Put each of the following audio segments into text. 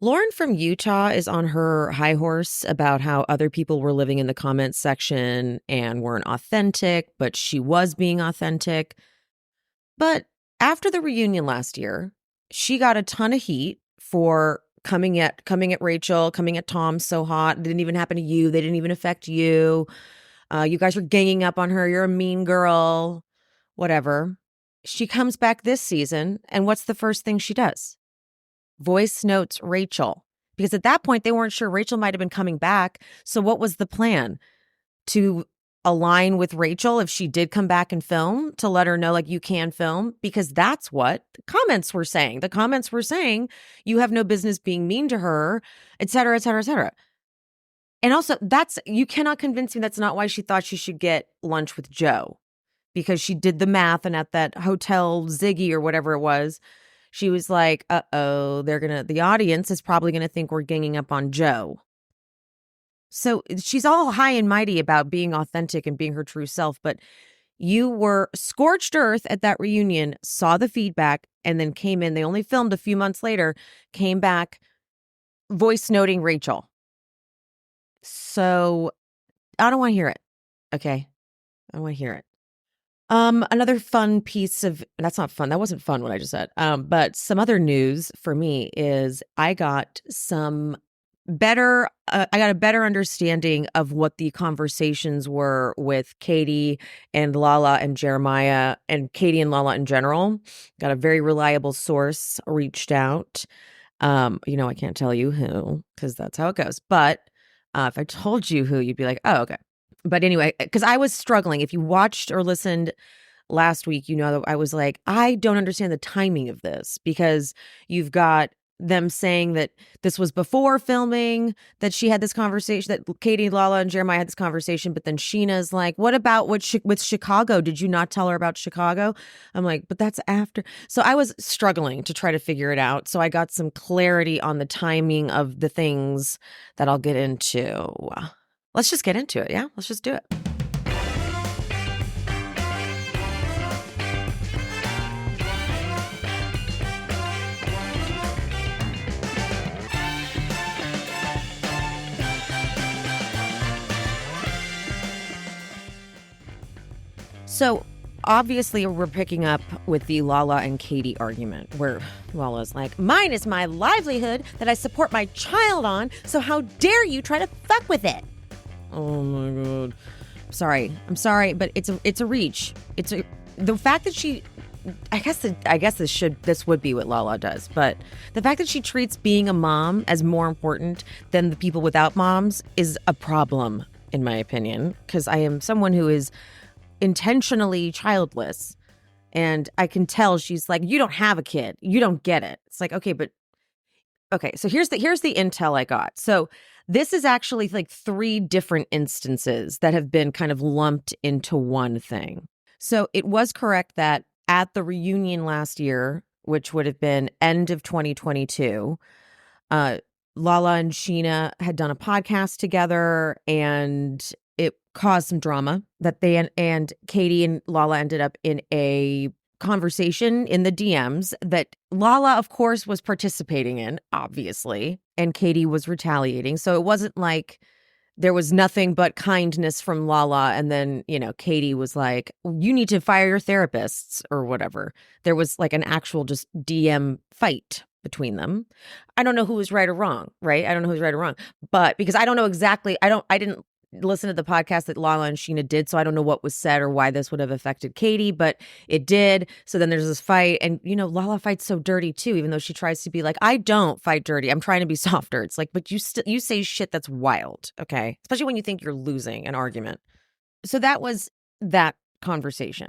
Lauren from Utah is on her high horse about how other people were living in the comments section and weren't authentic, but she was being authentic. But after the reunion last year, she got a ton of heat for coming at Rachel, coming at Tom so hot. It didn't even happen to you. They didn't even affect you. You guys are ganging up on her. You're a mean girl. Whatever. She comes back this season, and what's the first thing she does? Voice notes Rachel. Because at that point, they weren't sure Rachel might have been coming back. So what was the plan? To align with Rachel if she did come back and film, to let her know, like, you can film? Because that's what the comments were saying. The comments were saying, you have no business being mean to her, et cetera, et cetera, et cetera. And also, you cannot convince me that's not why she thought she should get lunch with Joe. Because she did the math, and at that hotel Ziggy or whatever it was, she was like, uh-oh, the audience is probably going to think we're ganging up on Joe. So she's all high and mighty about being authentic and being her true self. But you were scorched earth at that reunion, saw the feedback, and then came in. They only filmed a few months later, came back, voice noting Rachel. So I don't want to hear it. Okay. I don't want to hear it. Another fun piece of, that's not fun. That wasn't fun what I just said. But some other news for me is I got a better understanding of what the conversations were with Katie and Lala and Jeremiah, and Katie and Lala in general. Got a very reliable source reached out. I can't tell you who, because that's how it goes. But if I told you who, you'd be like, oh, okay. But anyway, because I was struggling. If you watched or listened last week, I was like, I don't understand the timing of this, because you've got them saying that this was before filming, that she had this conversation, that Katie, Lala, and Jeremiah had this conversation. But then Sheena's like, what about with Chicago? Did you not tell her about Chicago? I'm like, but that's after. So I was struggling to try to figure it out. So I got some clarity on the timing of the things that I'll get into. Let's just get into it. Yeah, let's just do it. So obviously we're picking up with the Lala and Katie argument, where Lala's like, mine is my livelihood that I support my child on, so how dare you try to fuck with it? Oh my God. I'm sorry, but it's a reach. The fact that she, I guess this would be what Lala does, but the fact that she treats being a mom as more important than the people without moms is a problem, in my opinion, because I am someone who is intentionally childless, and I can tell she's like, you don't have a kid, you don't get it. It's like, okay, so here's the intel I got. So this is actually like 3 different instances that have been kind of lumped into one thing. So it was correct that at the reunion last year, which would have been end of 2022, Lala and Sheena had done a podcast together, and it caused some drama that they and Katie and Lala ended up in a conversation in the DMs that Lala, of course, was participating in, obviously, and Katie was retaliating. So it wasn't like there was nothing but kindness from Lala, and then, Katie was like, you need to fire your therapists or whatever. There was like an actual just DM fight between them. I don't know who was right or wrong, right? I don't know who's right or wrong, but because I don't know exactly, I didn't listen to the podcast that Lala and Sheena did, so I don't know what was said or why this would have affected Katie, but it did. So then there's this fight, and Lala fights so dirty too, even though she tries to be like, I don't fight dirty, I'm trying to be softer. It's like, but you say shit that's wild, okay? Especially when you think you're losing an argument. So that was that conversation.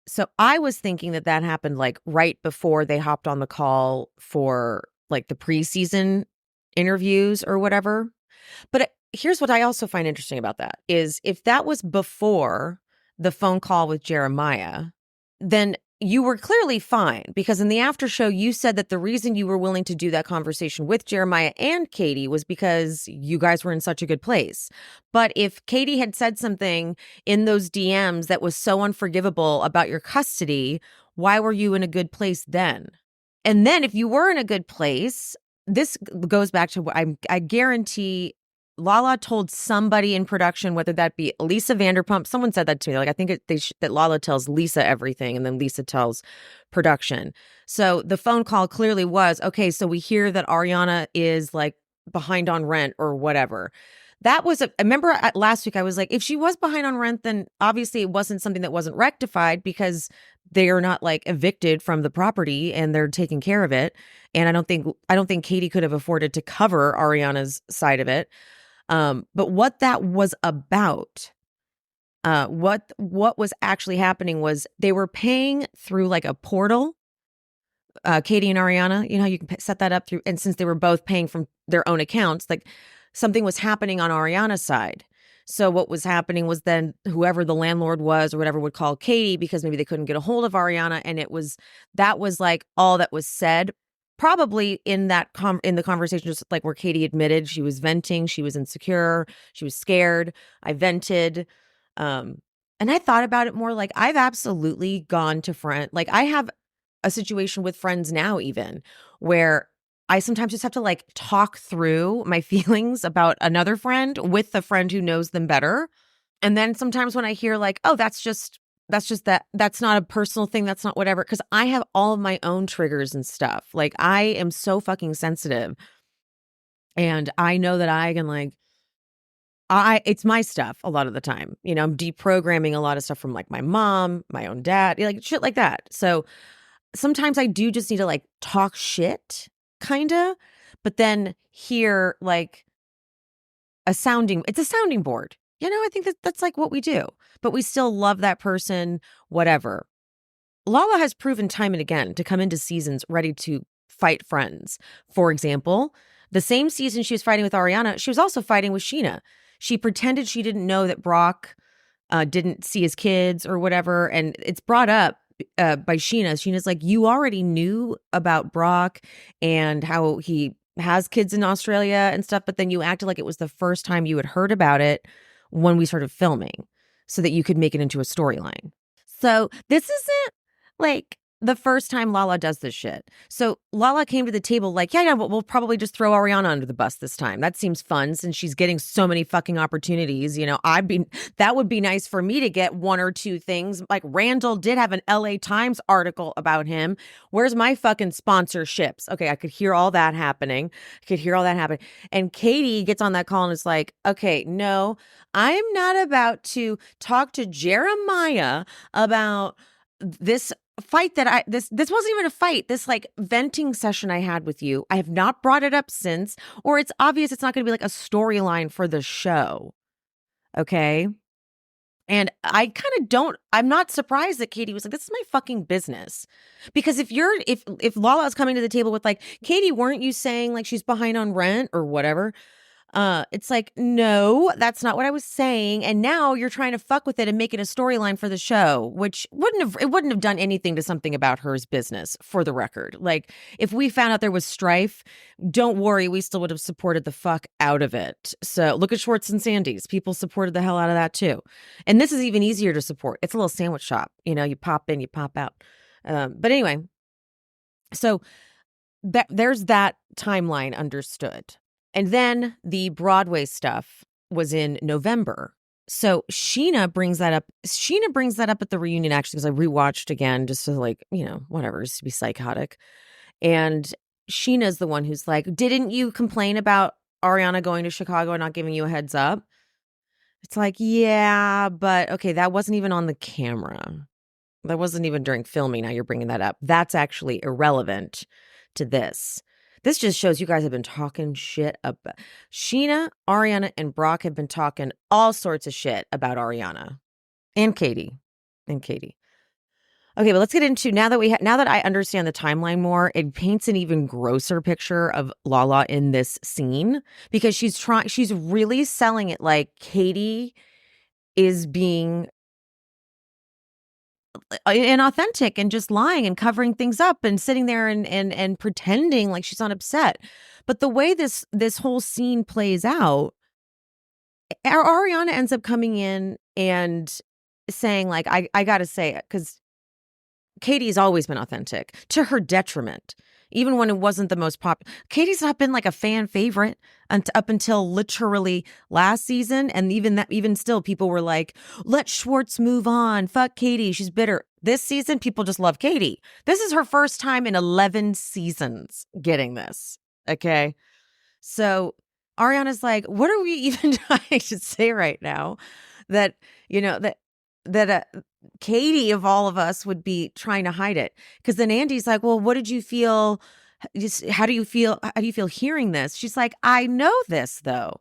So I was thinking that happened like right before they hopped on the call for like the preseason interviews or whatever. But here's what I also find interesting about that is, if that was before the phone call with Jeremiah, then you were clearly fine, because in the after show, you said that the reason you were willing to do that conversation with Jeremiah and Katie was because you guys were in such a good place. But if Katie had said something in those DMs that was so unforgivable about your custody, why were you in a good place then? And then if you were in a good place, this goes back to what I guarantee Lala told somebody in production, whether that be Lisa Vanderpump. Someone said that to me. Like, I think that Lala tells Lisa everything, and then Lisa tells production. So the phone call clearly was, okay, so we hear that Ariana is like behind on rent or whatever. That was I remember last week I was like, if she was behind on rent, then obviously it wasn't something that wasn't rectified because they are not like evicted from the property and they're taking care of it. And I don't think Katie could have afforded to cover Ariana's side of it. But what that was about, what was actually happening was they were paying through like a portal. Katie and Ariana, you know how you can set that up through, and since they were both paying from their own accounts, like something was happening on Ariana's side. So what was happening was then whoever the landlord was or whatever would call Katie because maybe they couldn't get a hold of Ariana, and that was like all that was said. Probably in that in the conversation, just like where Katie admitted she was venting, she was insecure, she was scared. I vented, and I thought about it more. Like I've absolutely gone to like I have a situation with friends now, even where I sometimes just have to like talk through my feelings about another friend with the friend who knows them better. And then sometimes when I hear like, oh, that's not a personal thing, that's not whatever, because I have all of my own triggers and stuff. Like I am so fucking sensitive. And I know that I can like, it's my stuff a lot of the time. You know, I'm deprogramming a lot of stuff from like my mom, my own dad, like shit like that. So sometimes I do just need to like talk shit, kind of, but then hear like it's a sounding board. You know, I think that's like what we do, but we still love that person, whatever. Lala has proven time and again to come into seasons ready to fight friends. For example, the same season she was fighting with Ariana, she was also fighting with Sheena. She pretended she didn't know that Brock didn't see his kids or whatever. And it's brought up by Sheena. Sheena's like, you already knew about Brock and how he has kids in Australia and stuff, but then you acted like it was the first time you had heard about it when we started filming so that you could make it into a storyline. So this isn't like the first time Lala does this shit. So Lala came to the table like, yeah, we'll probably just throw Ariana under the bus this time. That seems fun since she's getting so many fucking opportunities. You know, that would be nice for me to get one or two things. Like Randall did have an LA Times article about him. Where's my fucking sponsorships? Okay, I could hear all that happening. And Katie gets on that call and is like, okay, no, I'm not about to talk to Jeremiah about this fight that this wasn't even a fight, this like venting session I had with you. I have not brought it up since, or it's obvious it's not going to be like a storyline for the show. Okay. And I'm not surprised that Katie was like, this is my fucking business. Because if Lala is coming to the table with like, Katie, weren't you saying like she's behind on rent or whatever? It's like, no, that's not what I was saying. And now you're trying to fuck with it and make it a storyline for the show, which wouldn't have done anything to something about her's business, for the record. Like, if we found out there was strife, don't worry, we still would have supported the fuck out of it. So look at Schwartz and Sandy's. People supported the hell out of that too. And this is even easier to support. It's a little sandwich shop. You know, you pop in, you pop out. But anyway, so there's that timeline understood. And then the Broadway stuff was in November. So Sheena brings that up. Sheena brings that up at the reunion, actually, because I rewatched again just to like, you know, whatever, just to be psychotic. And Sheena's the one who's like, didn't you complain about Ariana going to Chicago and not giving you a heads up? It's like, yeah, but okay, that wasn't even on the camera. That wasn't even during filming. Now you're bringing that up. That's actually irrelevant to this. This just shows you guys have been talking shit about Sheena, Ariana, and Brock have been talking all sorts of shit about Ariana and Katie. Okay, but let's get into now that I understand the timeline more, it paints an even grosser picture of Lala in this scene because she's really selling it like Katie is being inauthentic and just lying and covering things up and sitting there and pretending like she's not upset. But the way this whole scene plays out, Ariana ends up coming in and saying like, I gotta say it, because Katie's always been authentic to her detriment. even when it wasn't the most popular. Katie's not been like a fan favorite up until literally last season. And even still, people were like, let Schwartz move on. Fuck Katie. She's bitter. This season, people just love Katie. This is her first time in 11 seasons getting this. Okay. So Ariana's like, what are we even trying to say right now? That, that Katie of all of us would be trying to hide it. Because then Andy's like, well, what did you feel? How do you feel? How do you feel hearing this? She's like, I know this though.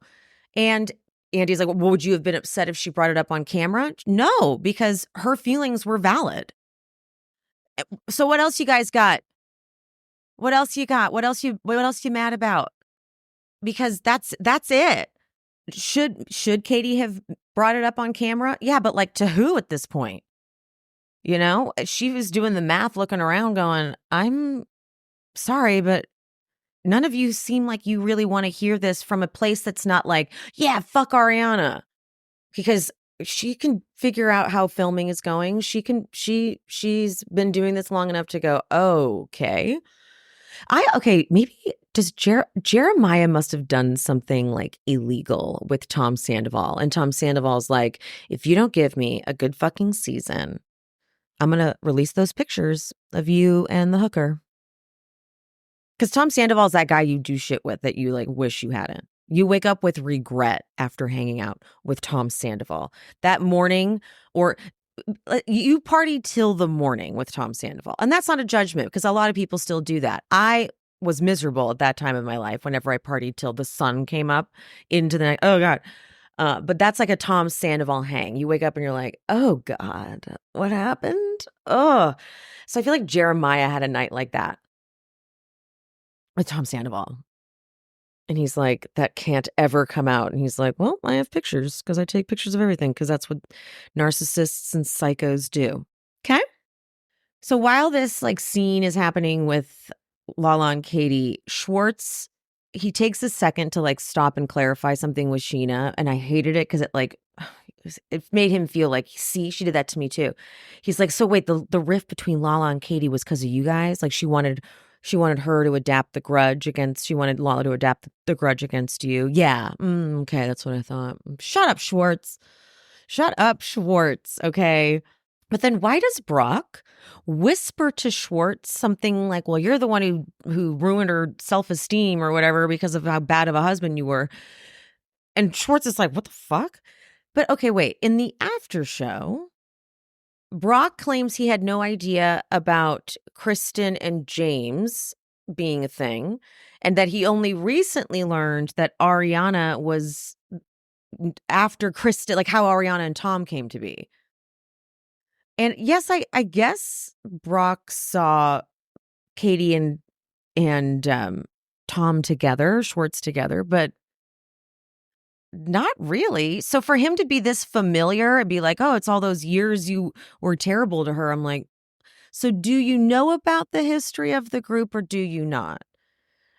And Andy's like, well, would you have been upset if she brought it up on camera? No, because her feelings were valid. So what else you guys got? What else you got? What else you mad about? Because that's it. Should Katie have brought it up on camera? Yeah, but like to who at this point? She was doing the math, looking around going, I'm sorry, but none of you seem like you really want to hear this from a place that's not like, yeah, fuck Ariana. Because she can figure out how filming is going. She's been doing this long enough to go, okay. Maybe does Jeremiah must have done something like illegal with Tom Sandoval. And Tom Sandoval's like, if you don't give me a good fucking season, I'm going to release those pictures of you and the hooker. Because Tom Sandoval's that guy you do shit with that you like wish you hadn't. You wake up with regret after hanging out with Tom Sandoval. That morning, or you party till the morning with Tom Sandoval. And that's not a judgment because a lot of people still do that. I was miserable at that time of my life whenever I partied till the sun came up into the night. Oh, God. But that's like a Tom Sandoval hang. You wake up and you're like, oh, God, what happened? Oh, so I feel like Jeremiah had a night like that with Tom Sandoval. And he's like, that can't ever come out. And he's like, well, I have pictures because I take pictures of everything because that's what narcissists and psychos do. Okay. So while this like scene is happening with Lala and Katie, Schwartz, he takes a second to like stop and clarify something with Sheena. And I hated it because it made him feel like, see, she did that to me too. He's like, so wait, the rift between Lala and Katie was because of you guys? Like she wanted her to adapt the grudge against, she wanted Lala to adapt the grudge against you. Yeah. Okay. That's what I thought. Shut up, Schwartz. Shut up, Schwartz. Okay. But then why does Brock whisper to Schwartz something like, well, you're the one who ruined her self-esteem or whatever because of how bad of a husband you were. And Schwartz is like, what the fuck? But okay, wait. In the after show, Brock claims he had no idea about Kristen and James being a thing, and that he only recently learned that Ariana was after Kristen, like how Ariana and Tom came to be. And yes, I guess Brock saw Katie and Tom together, Schwartz together, but not really. So for him to be this familiar and be like, oh, it's all those years you were terrible to her. I'm like, so do you know about the history of the group or do you not?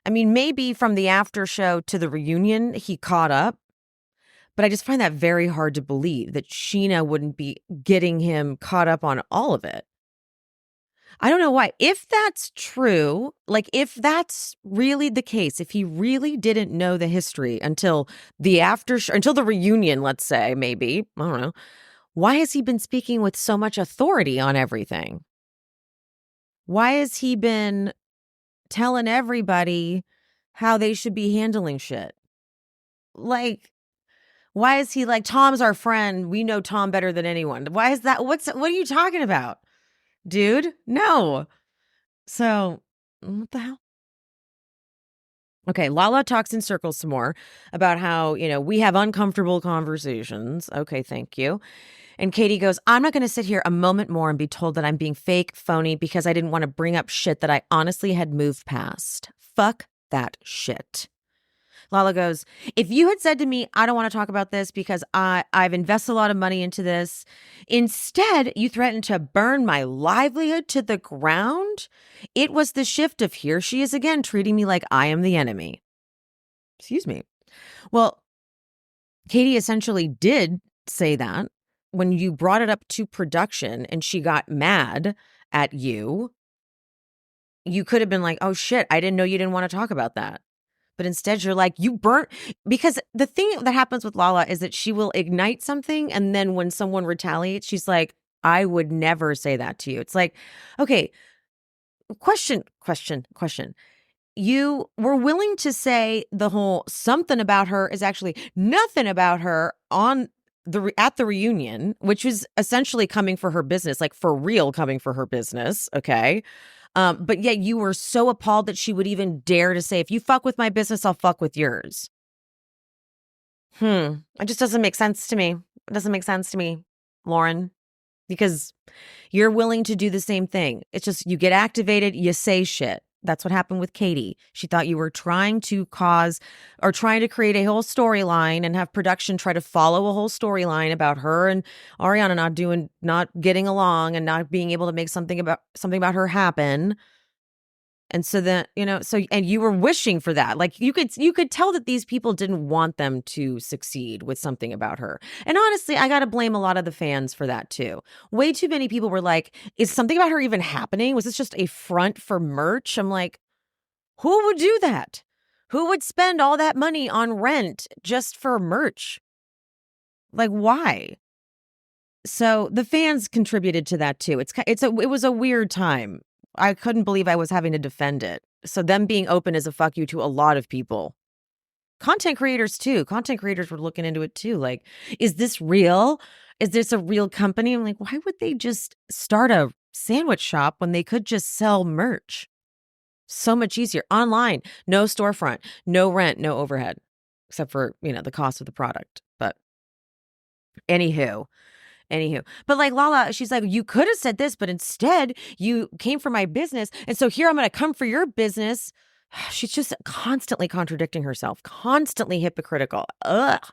I mean, maybe from the after show to the reunion, he caught up. But I just find that very hard to believe that Sheena wouldn't be getting him caught up on all of it. I don't know why. If that's true, like if that's really the case, if he really didn't know the history until the until the reunion, let's say, maybe, I don't know, why has he been speaking with so much authority on everything? Why has he been telling everybody how they should be handling shit? Like, why is he like, Tom's our friend. We know Tom better than anyone. Why is that? What are you talking about, dude? No. So what the hell? Okay, Lala talks in circles some more about how, we have uncomfortable conversations. Okay, thank you. And Katie goes, I'm not going to sit here a moment more and be told that I'm being fake, phony, because I didn't want to bring up shit that I honestly had moved past. Fuck that shit. Lala goes, if you had said to me, I don't want to talk about this because I've invested a lot of money into this. Instead, you threatened to burn my livelihood to the ground. It was the shift of here she is again treating me like I am the enemy. Excuse me. Well, Katie essentially did say that when you brought it up to production and she got mad at you. you could have been like, oh shit, I didn't know you didn't want to talk about that. But instead you're like, you burnt, because the thing that happens with Lala is that she will ignite something. And then when someone retaliates, she's like, I would never say that to you. It's like, okay, question. You were willing to say the whole something about her is actually nothing about her on at the reunion, which was essentially coming for her business, like for real coming for her business. Okay. But yet you were so appalled that she would even dare to say, if you fuck with my business, I'll fuck with yours. It just doesn't make sense to me. It doesn't make sense to me, Lauren, because you're willing to do the same thing. It's just you get activated, you say shit. That's what happened with Katie. She thought you were trying to create a whole storyline and have production try to follow a whole storyline about her and Ariana not getting along and not being able to make something about her happen. And so then, and you were wishing for that. Like you could tell that these people didn't want them to succeed with something about her. And honestly, I got to blame a lot of the fans for that too. Way too many people were like, is something about her even happening? Was this just a front for merch? I'm like, who would do that? Who would spend all that money on rent just for merch? Like, why? So the fans contributed to that too. It was a weird time. I couldn't believe I was having to defend it. So them being open is a fuck you to a lot of people. Content creators too. Content creators were looking into it too. Like, is this real? Is this a real company? I'm like, why would they just start a sandwich shop when they could just sell merch? So much easier. Online, no storefront, no rent, no overhead, except for, the cost of the product. But anywho. But like Lala, she's like, you could have said this, but instead you came for my business. And so here I'm going to come for your business. She's just constantly contradicting herself, constantly hypocritical. Ugh.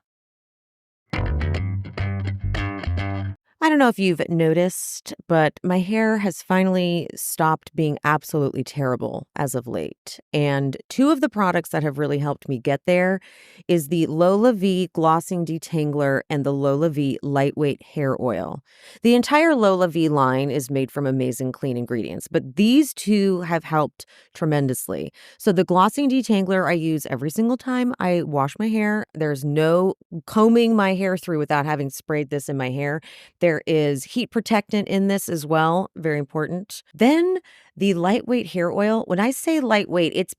I don't know if you've noticed, but my hair has finally stopped being absolutely terrible as of late. And two of the products that have really helped me get there is the Lola V Glossing Detangler and the Lola V Lightweight Hair Oil. The entire Lola V line is made from amazing clean ingredients, but these two have helped tremendously. So the Glossing Detangler I use every single time I wash my hair. There's no combing my hair through without having sprayed this in my hair. There is heat protectant in this as well. Very important. Then the lightweight hair oil. When I say lightweight, it's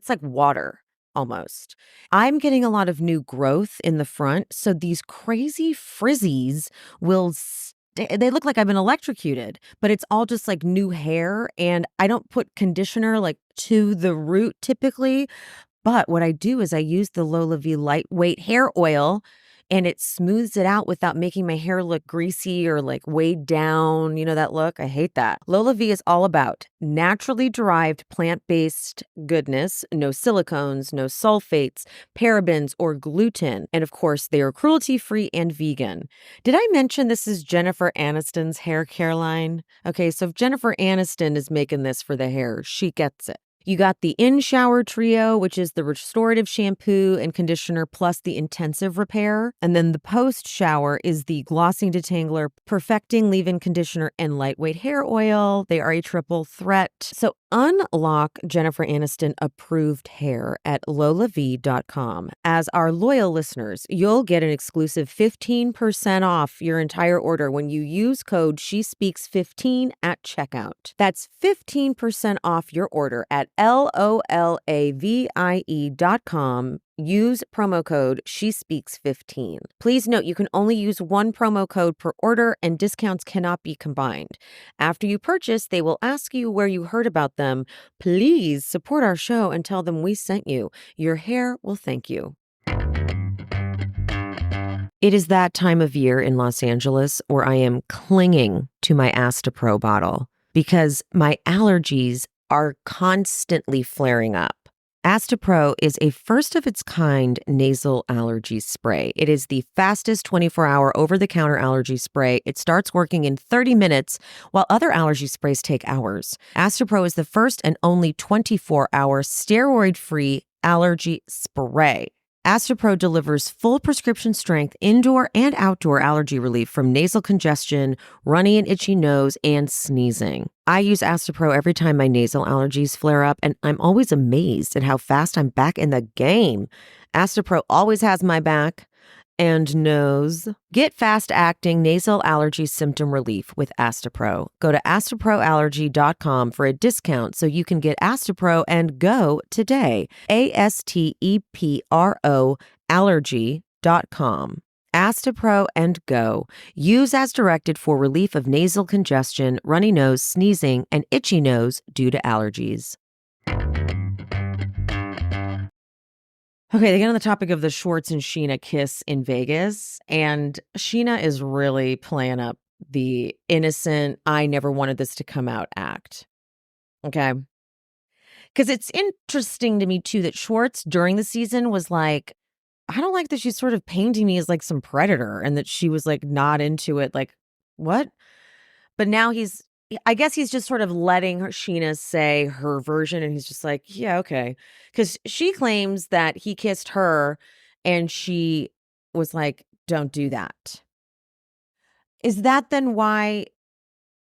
like water almost. I'm getting a lot of new growth in the front. So these crazy frizzies they look like I've been electrocuted, but it's all just like new hair. And I don't put conditioner like to the root typically. But what I do is I use the Lola V lightweight hair oil and it smooths it out without making my hair look greasy or like weighed down. You know that look? I hate that. Lola V is all about naturally derived plant-based goodness, no silicones, no sulfates, parabens, or gluten. And of course, they are cruelty-free and vegan. Did I mention this is Jennifer Aniston's hair care line? Okay, so if Jennifer Aniston is making this for the hair, she gets it. You got the in-shower trio, which is the restorative shampoo and conditioner plus the intensive repair. And then the post-shower is the glossing detangler, perfecting leave-in conditioner, and lightweight hair oil. They are a triple threat. So unlock Jennifer Aniston approved hair at lolav.com. As our loyal listeners, you'll get an exclusive 15% off your entire order when you use code SheSpeaks15 at checkout. That's 15% off your order at LOLAVIE.com. Use promo code SheSpeaks15. Please note you can only use one promo code per order and discounts cannot be combined. After you purchase, they will ask you where you heard about them. Please support our show and tell them we sent you. Your hair will thank you. It is that time of year in Los Angeles where I am clinging to my Astapro bottle because my allergies are constantly flaring up. Astapro is a first-of-its-kind nasal allergy spray. It is the fastest 24-hour over-the-counter allergy spray. It starts working in 30 minutes, while other allergy sprays take hours. Astapro is the first and only 24-hour steroid-free allergy spray. Astepro delivers full prescription strength indoor and outdoor allergy relief from nasal congestion, runny and itchy nose, and sneezing. I use Astepro every time my nasal allergies flare up, and I'm always amazed at how fast I'm back in the game. Astepro always has my back and nose. Get fast-acting nasal allergy symptom relief with Astepro. Go to asteproallergy.com for a discount so you can get Astepro and go today. ASTEPRO allergy.com. Astepro and go. Use as directed for relief of nasal congestion, runny nose, sneezing, and itchy nose due to allergies. Okay, they get on the topic of the Schwartz and Sheena kiss in Vegas, and Sheena is really playing up the innocent, I never wanted this to come out act. Okay? Because it's interesting to me, too, that Schwartz during the season was like, I don't like that she's sort of painting me as like some predator, and that she was like not into it. Like, what? But now I guess he's just sort of letting Sheena say her version, and he's just like, yeah, okay. Because she claims that he kissed her, and she was like, don't do that. Is that then why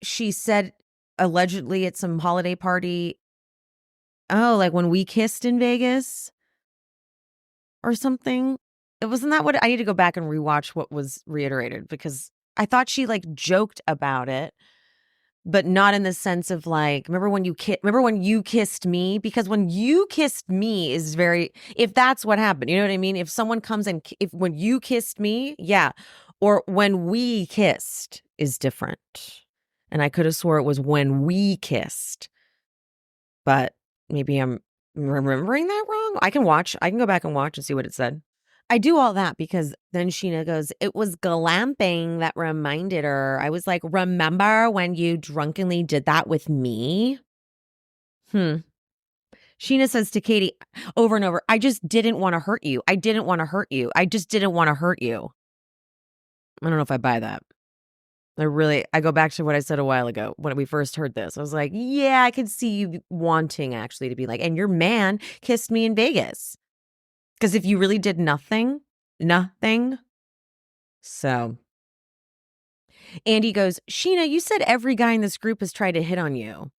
she said allegedly at some holiday party, oh, like when we kissed in Vegas or something? It wasn't that what I need to go back and rewatch what was reiterated, because I thought she like joked about it. But not in the sense of like, remember when you kissed me? Because when you kissed me is very, if that's what happened, you know what I mean? If someone comes and, when you kissed me, yeah. Or when we kissed is different. And I could have swore it was when we kissed. But maybe I'm remembering that wrong. I can go back and watch and see what it said. I do all that because then Sheena goes, it was glamping that reminded her. I was like, remember when you drunkenly did that with me? Sheena says to Katie over and over, I just didn't want to hurt you. I didn't want to hurt you. I just didn't want to hurt you. I don't know if I buy that. I go back to what I said a while ago when we first heard this. I was like, yeah, I could see you wanting actually to be like, and your man kissed me in Vegas. Because if you really did nothing. So Andy goes, Sheena, you said every guy in this group has tried to hit on you.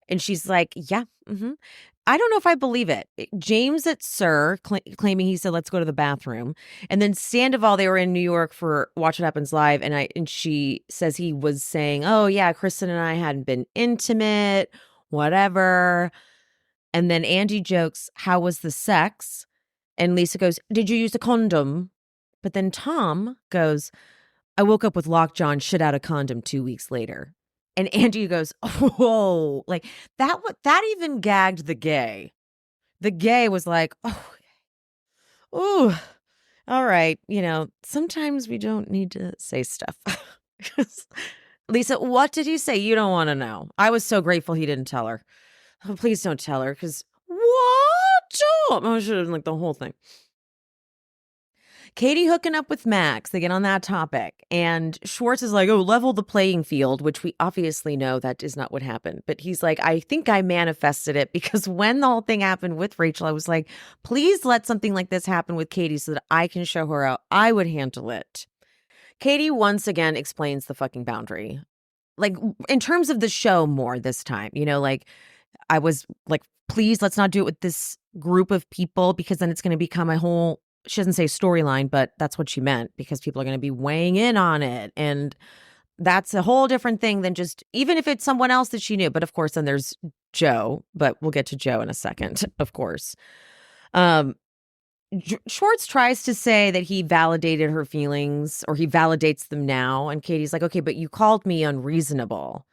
And she's like, yeah. I don't know if I believe it. James at Sir claiming he said, let's go to the bathroom. And then Sandoval, they were in New York for Watch What Happens Live. And she says he was saying, oh, yeah, Kristen and I hadn't been intimate, whatever. And then Andy jokes, how was the sex? And Lisa goes, did you use a condom? But then Tom goes, I woke up with lockjaw and shit out a condom 2 weeks later. And Andy goes, oh, like that even gagged the gay. The gay was like, oh, all right. You know, sometimes we don't need to say stuff. Lisa, what did he say? You don't want to know. I was so grateful he didn't tell her. Oh, please don't tell her, because what? I should have like the whole thing. Katie hooking up with Max. They get on that topic. And Schwartz is like, oh, level the playing field, which we obviously know that is not what happened. But he's like, I think I manifested it, because when the whole thing happened with Rachel, I was like, please let something like this happen with Katie so that I can show her how I would handle it. Katie once again explains the fucking boundary. Like in terms of the show more this time, you know, like I was like, please, let's not do it with this group of people, because then it's going to become a whole, she doesn't say storyline, but that's what she meant, because people are going to be weighing in on it. And that's a whole different thing than just, even if it's someone else that she knew. But of course, then there's Joe, but we'll get to Joe in a second, of course. Schwartz tries to say that he validated her feelings, or he validates them now. And Katie's like, okay, but you called me unreasonable.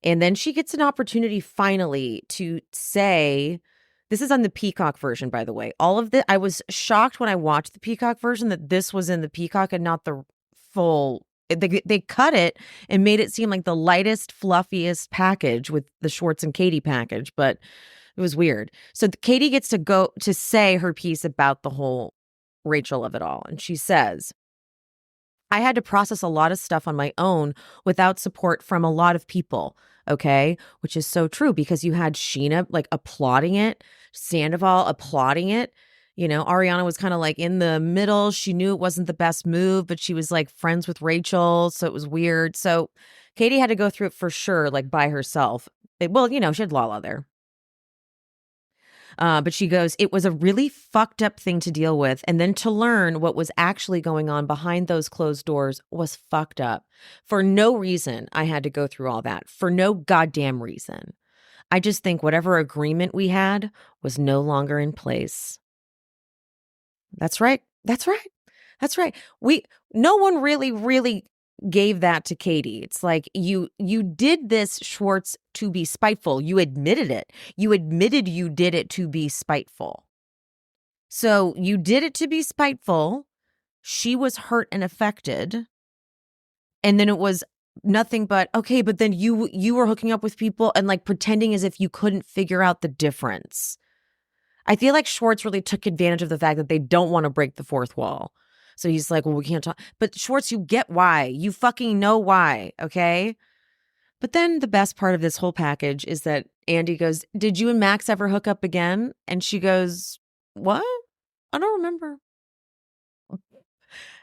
And then she gets an opportunity finally to say, this is on the Peacock version, by the way. All of the, I was shocked when I watched the Peacock version that this was in the Peacock and not the full. They cut it and made it seem like the lightest, fluffiest package with the Schwartz and Katie package, but it was weird. So Katie gets to go to say her piece about the whole Rachel of it all. And she says, I had to process a lot of stuff on my own without support from a lot of people. Okay, which is so true, because you had Sheena like applauding it, Sandoval applauding it. Ariana was kind of like in the middle. She knew it wasn't the best move, but she was like friends with Rachel. So it was weird. So Katie had to go through it for sure, like by herself. Well, she had Lala there. But she goes, it was a really fucked up thing to deal with. And then to learn what was actually going on behind those closed doors was fucked up. For no reason, I had to go through all that. For no goddamn reason. I just think whatever agreement we had was no longer in place. That's right. That's right. That's right. No one really gave that to Katie. It's like you did this, Schwartz, to be spiteful. You admitted it. You admitted you did it to be spiteful. So you did it to be spiteful. She was hurt and affected. And then it was nothing but, okay, but then you were hooking up with people and like pretending as if you couldn't figure out the difference. I feel like Schwartz really took advantage of the fact that they don't want to break the fourth wall. So he's like, well, we can't talk. But Schwartz, you get why. You fucking know why, okay? But then the best part of this whole package is that Andy goes, did you and Max ever hook up again? And she goes, what? I don't remember.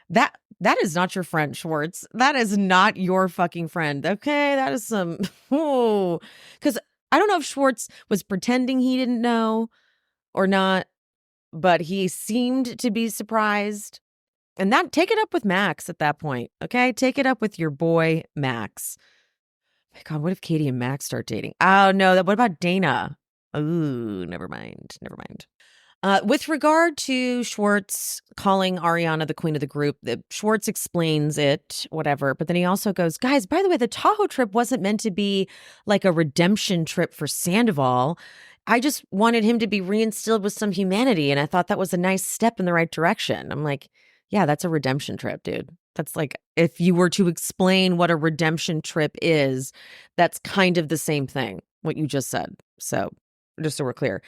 That is not your friend, Schwartz. That is not your fucking friend. Okay, that is some, because I don't know if Schwartz was pretending he didn't know or not, but he seemed to be surprised. And take it up with Max at that point, okay? Take it up with your boy, Max. My God, what if Katie and Max start dating? Oh, no. What about Dana? Ooh, never mind. Never mind. With regard to Schwartz calling Ariana the queen of the group, Schwartz explains it, whatever. But then he also goes, guys, by the way, the Tahoe trip wasn't meant to be like a redemption trip for Sandoval. I just wanted him to be reinstilled with some humanity. And I thought that was a nice step in the right direction. I'm like, yeah, that's a redemption trip, dude. That's like, if you were to explain what a redemption trip is, that's kind of the same thing, what you just said. So just so we're clear.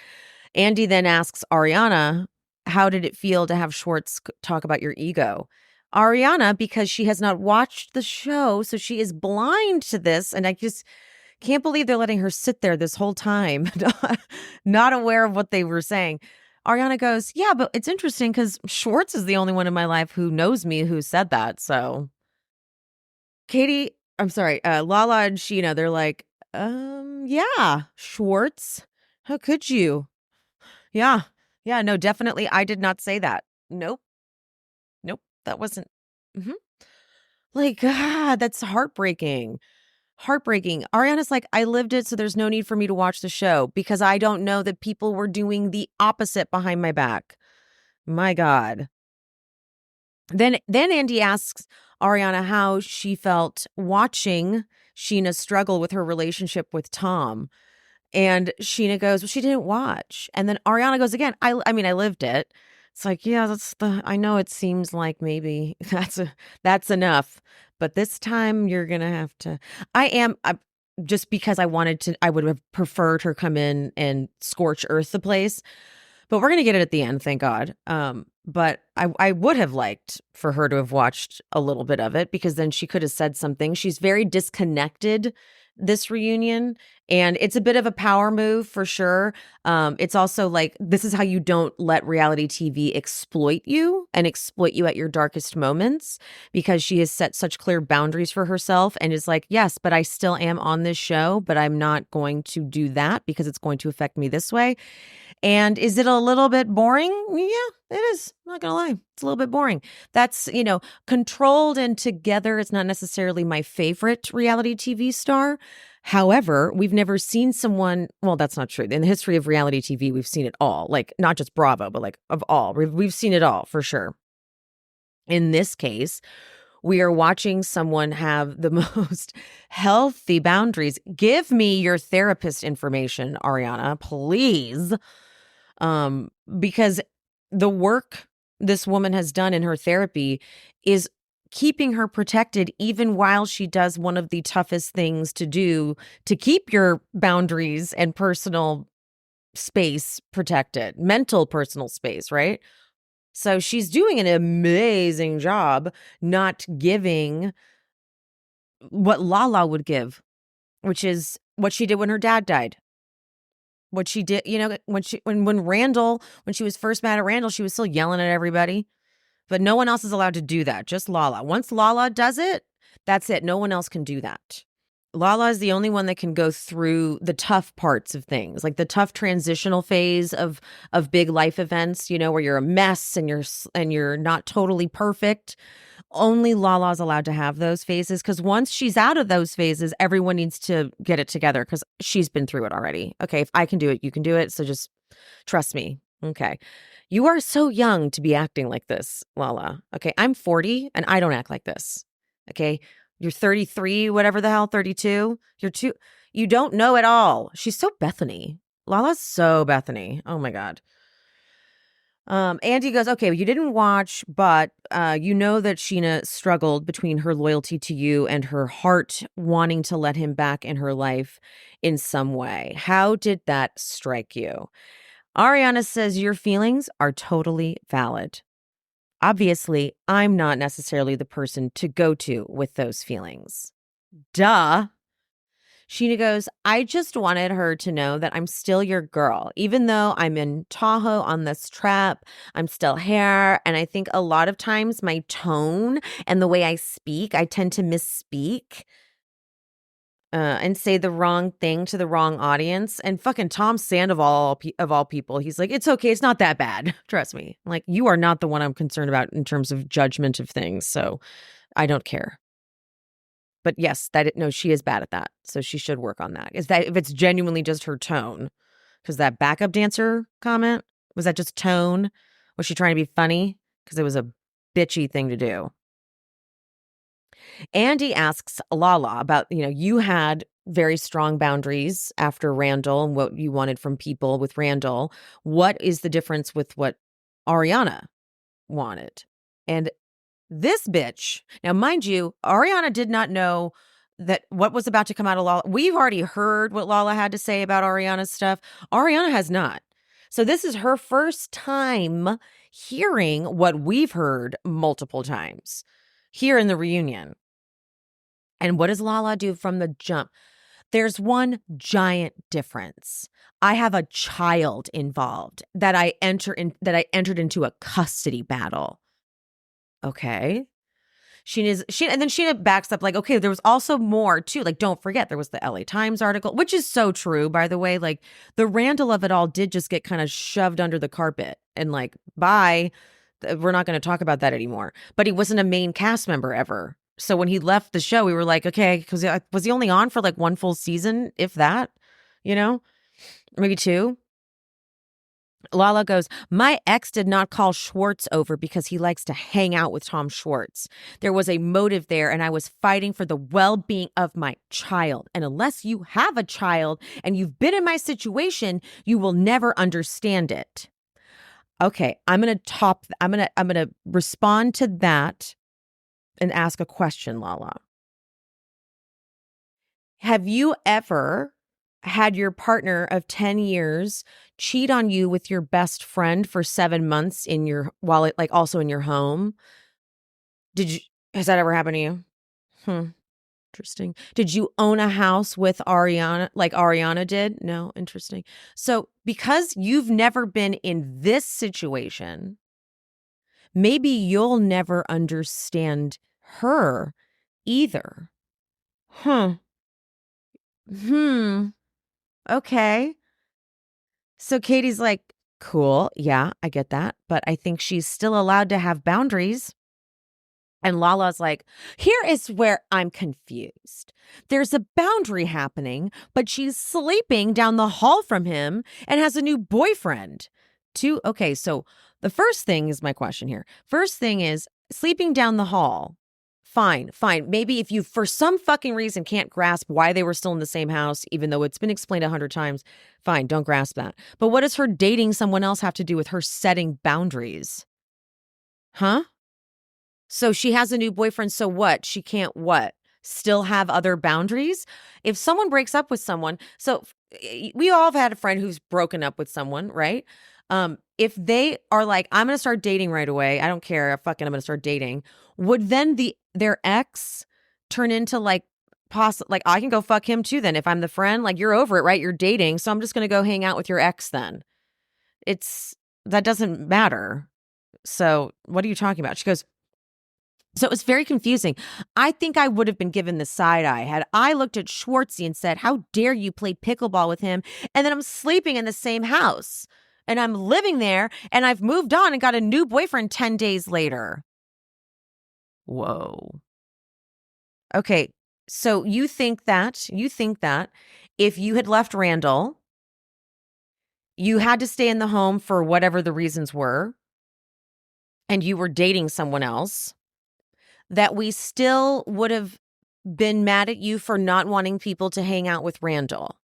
Andy then asks Ariana, how did it feel to have Schwartz talk about your ego? Ariana, because she has not watched the show, so she is blind to this. And I just can't believe they're letting her sit there this whole time, not aware of what they were saying. Ariana goes, yeah, but it's interesting because Schwartz is the only one in my life who knows me who said that. So Lala and Sheena, they're like, yeah, Schwartz, how could you? Yeah. Yeah, no, definitely. I did not say that. Nope. Nope. That wasn't. Mhm. Like, that's heartbreaking. Heartbreaking. Ariana's like, I lived it, so there's no need for me to watch the show because I don't know that people were doing the opposite behind my back. My God. Then Andy asks Ariana how she felt watching Sheena struggle with her relationship with Tom. And Sheena goes, well, she didn't watch. And then Ariana goes again, I mean, I lived it. It's like, yeah, I know it seems like maybe that's enough. But this time you're going to have to, just because I would have preferred her come in and scorch earth the place. But we're going to get it at the end, thank God. But I would have liked for her to have watched a little bit of it because then she could have said something. She's very disconnected this reunion, and it's a bit of a power move for sure. It's also like, this is how you don't let reality TV exploit you and exploit you at your darkest moments, because she has set such clear boundaries for herself and is like, yes, but I still am on this show, but I'm not going to do that because it's going to affect me this way. And is it a little bit boring? Yeah, it is. I'm not going to lie. It's a little bit boring. That's, controlled and together. It's not necessarily my favorite reality TV star. However, we've never seen someone, well, that's not true. In the history of reality TV, we've seen it all. Like, not just Bravo, but like of all. We've seen it all for sure. In this case, we are watching someone have the most healthy boundaries. Give me your therapist information, Ariana, please. Because the work this woman has done in her therapy is keeping her protected even while she does one of the toughest things to do to keep your boundaries and personal space protected, mental personal space, right? So she's doing an amazing job not giving what Lala would give, which is what she did when her dad died. what she did, when Randall, when she was first mad at Randall, she was still yelling at everybody. But no one else is allowed to do that. Just Lala. Once Lala does it, that's it. No one else can do that. Lala is the only one that can go through the tough parts of things, like the tough transitional phase of big life events, where you're a mess and you're not totally perfect. Only Lala's allowed to have those phases, because once she's out of those phases, everyone needs to get it together because she's been through it already. Okay, if I can do it, you can do it. So just trust me. Okay. You are so young to be acting like this, Lala. Okay, I'm 40 and I don't act like this. Okay, you're 33, whatever the hell, 32. You don't know at all. She's so Bethany. Lala's so Bethany. Oh my God. Andy goes, okay, you didn't watch, but you know that Sheena struggled between her loyalty to you and her heart wanting to let him back in her life in some way. How did that strike you? Ariana says your feelings are totally valid. Obviously, I'm not necessarily the person to go to with those feelings. Duh. Sheena goes, I just wanted her to know that I'm still your girl. Even though I'm in Tahoe on this trip, I'm still here. And I think a lot of times my tone and the way I speak, I tend to misspeak and say the wrong thing to the wrong audience. And fucking Tom Sandoval, of all people, he's like, it's okay. It's not that bad. Trust me. Like, you are not the one I'm concerned about in terms of judgment of things. So I don't care. But yes, she is bad at that. So she should work on that. Is that if it's genuinely just her tone? Because that backup dancer comment, was that just tone? Was she trying to be funny? Because it was a bitchy thing to do. Andy asks Lala about, you had very strong boundaries after Randall and what you wanted from people with Randall. What is the difference with what Ariana wanted? And this bitch, now mind you, Ariana did not know that what was about to come out of Lala. We've already heard what Lala had to say about Ariana's stuff. Ariana has not. So this is her first time hearing what we've heard multiple times here in the reunion. And what does Lala do from the jump? There's one giant difference. I have a child involved that I entered into a custody battle. Okay. And then Sheena backs up like, okay, there was also more too. Like, don't forget, there was the LA Times article, which is so true, by the way. Like, the Randall of it all did just get kind of shoved under the carpet and like, bye. We're not going to talk about that anymore. But he wasn't a main cast member ever. So when he left the show, we were like, okay, because was he only on for like one full season, if that, maybe two? Lala goes, my ex did not call Schwartz over because he likes to hang out with Tom Schwartz. There was a motive there, and I was fighting for the well-being of my child. And unless you have a child and you've been in my situation, you will never understand it. Okay, I'm going to respond to that and ask a question, Lala. Have you ever had your partner of 10 years cheat on you with your best friend for 7 months also in your home? Has that ever happened to you? Interesting. Did you own a house with Ariana like Ariana did? No, interesting. So because you've never been in this situation, maybe you'll never understand her either. Okay. So Katie's like, cool. Yeah, I get that. But I think she's still allowed to have boundaries. And Lala's like, here is where I'm confused. There's a boundary happening, but she's sleeping down the hall from him and has a new boyfriend. Okay, so the first thing is my question here. First thing is sleeping down the hall. Fine. Maybe if you, for some fucking reason, can't grasp why they were still in the same house, even though it's been explained 100 times, fine, don't grasp that. But what does her dating someone else have to do with her setting boundaries? Huh? So she has a new boyfriend, so what? She can't what? Still have other boundaries? If someone breaks up with someone, so we all have had a friend who's broken up with someone, right? If they are like, I'm going to start dating right away, I don't care, I'm going to start dating, would then their ex turn into like possible? Like, I can go fuck him too then if I'm the friend. Like, you're over it, right? You're dating. So I'm just going to go hang out with your ex then. That doesn't matter. So what are you talking about? She goes, so it was very confusing. I think I would have been given the side eye had I looked at Schwartzy and said, how dare you play pickleball with him? And then I'm sleeping in the same house and I'm living there and I've moved on and got a new boyfriend 10 days later. Whoa. Okay. So you think that if you had left Randall, you had to stay in the home for whatever the reasons were, and you were dating someone else, that we still would have been mad at you for not wanting people to hang out with Randall?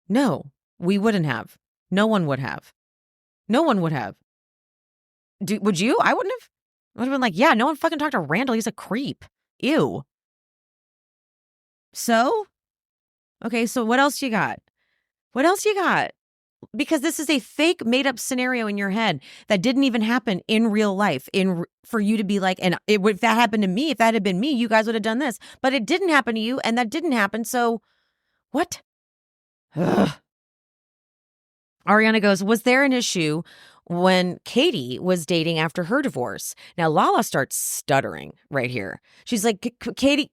No, we wouldn't have. No one would have. No one would have. Would you? I wouldn't have. I would have been like, yeah, no one fucking talked to Randall. He's a creep. Ew. So? Okay, so what else you got? What else you got? Because this is a fake made up scenario in your head that didn't even happen in real life for you to be like, and if that happened to me, if that had been me, you guys would have done this, but it didn't happen to you and that didn't happen. So what? Ugh. Ariana goes, was there an issue when Katie was dating after her divorce? Now Lala starts stuttering right here. She's like, Katie,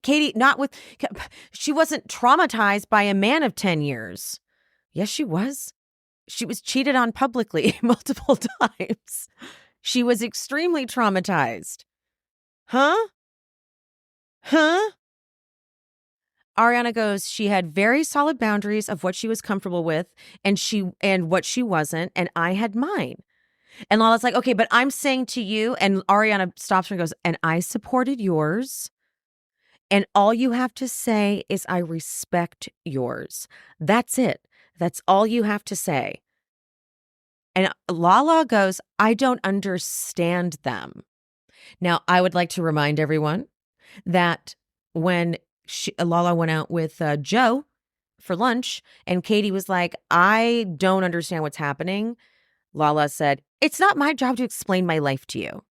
she wasn't traumatized by a man of 10 years. Yes, she was. She was cheated on publicly multiple times. She was extremely traumatized. Huh? Ariana goes, she had very solid boundaries of what she was comfortable with and what she wasn't, and I had mine. And Lala's like, okay, but I'm saying to you, and Ariana stops her and goes, and I supported yours. And all you have to say is, I respect yours. That's it. That's all you have to say. And Lala goes, I don't understand them. Now, I would like to remind everyone that when Lala went out with Joe for lunch and Katie was like, I don't understand what's happening, Lala said, it's not my job to explain my life to you.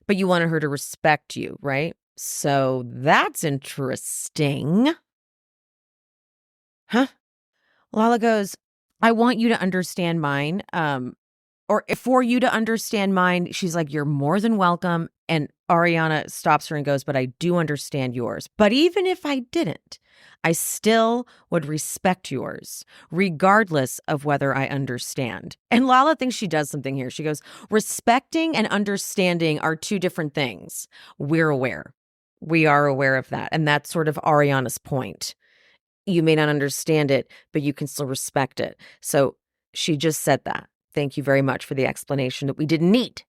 But you wanted her to respect you, right? So that's interesting. Huh? Lala goes, I want you to understand mine. Or for you to understand mine, she's like, you're more than welcome. And Ariana stops her and goes, but I do understand yours. But even if I didn't, I still would respect yours, regardless of whether I understand. And Lala thinks she does something here. She goes, respecting and understanding are two different things. We're aware. We are aware of that. And that's sort of Ariana's point. You may not understand it, but you can still respect it. So she just said that. Thank you very much for the explanation that we didn't need.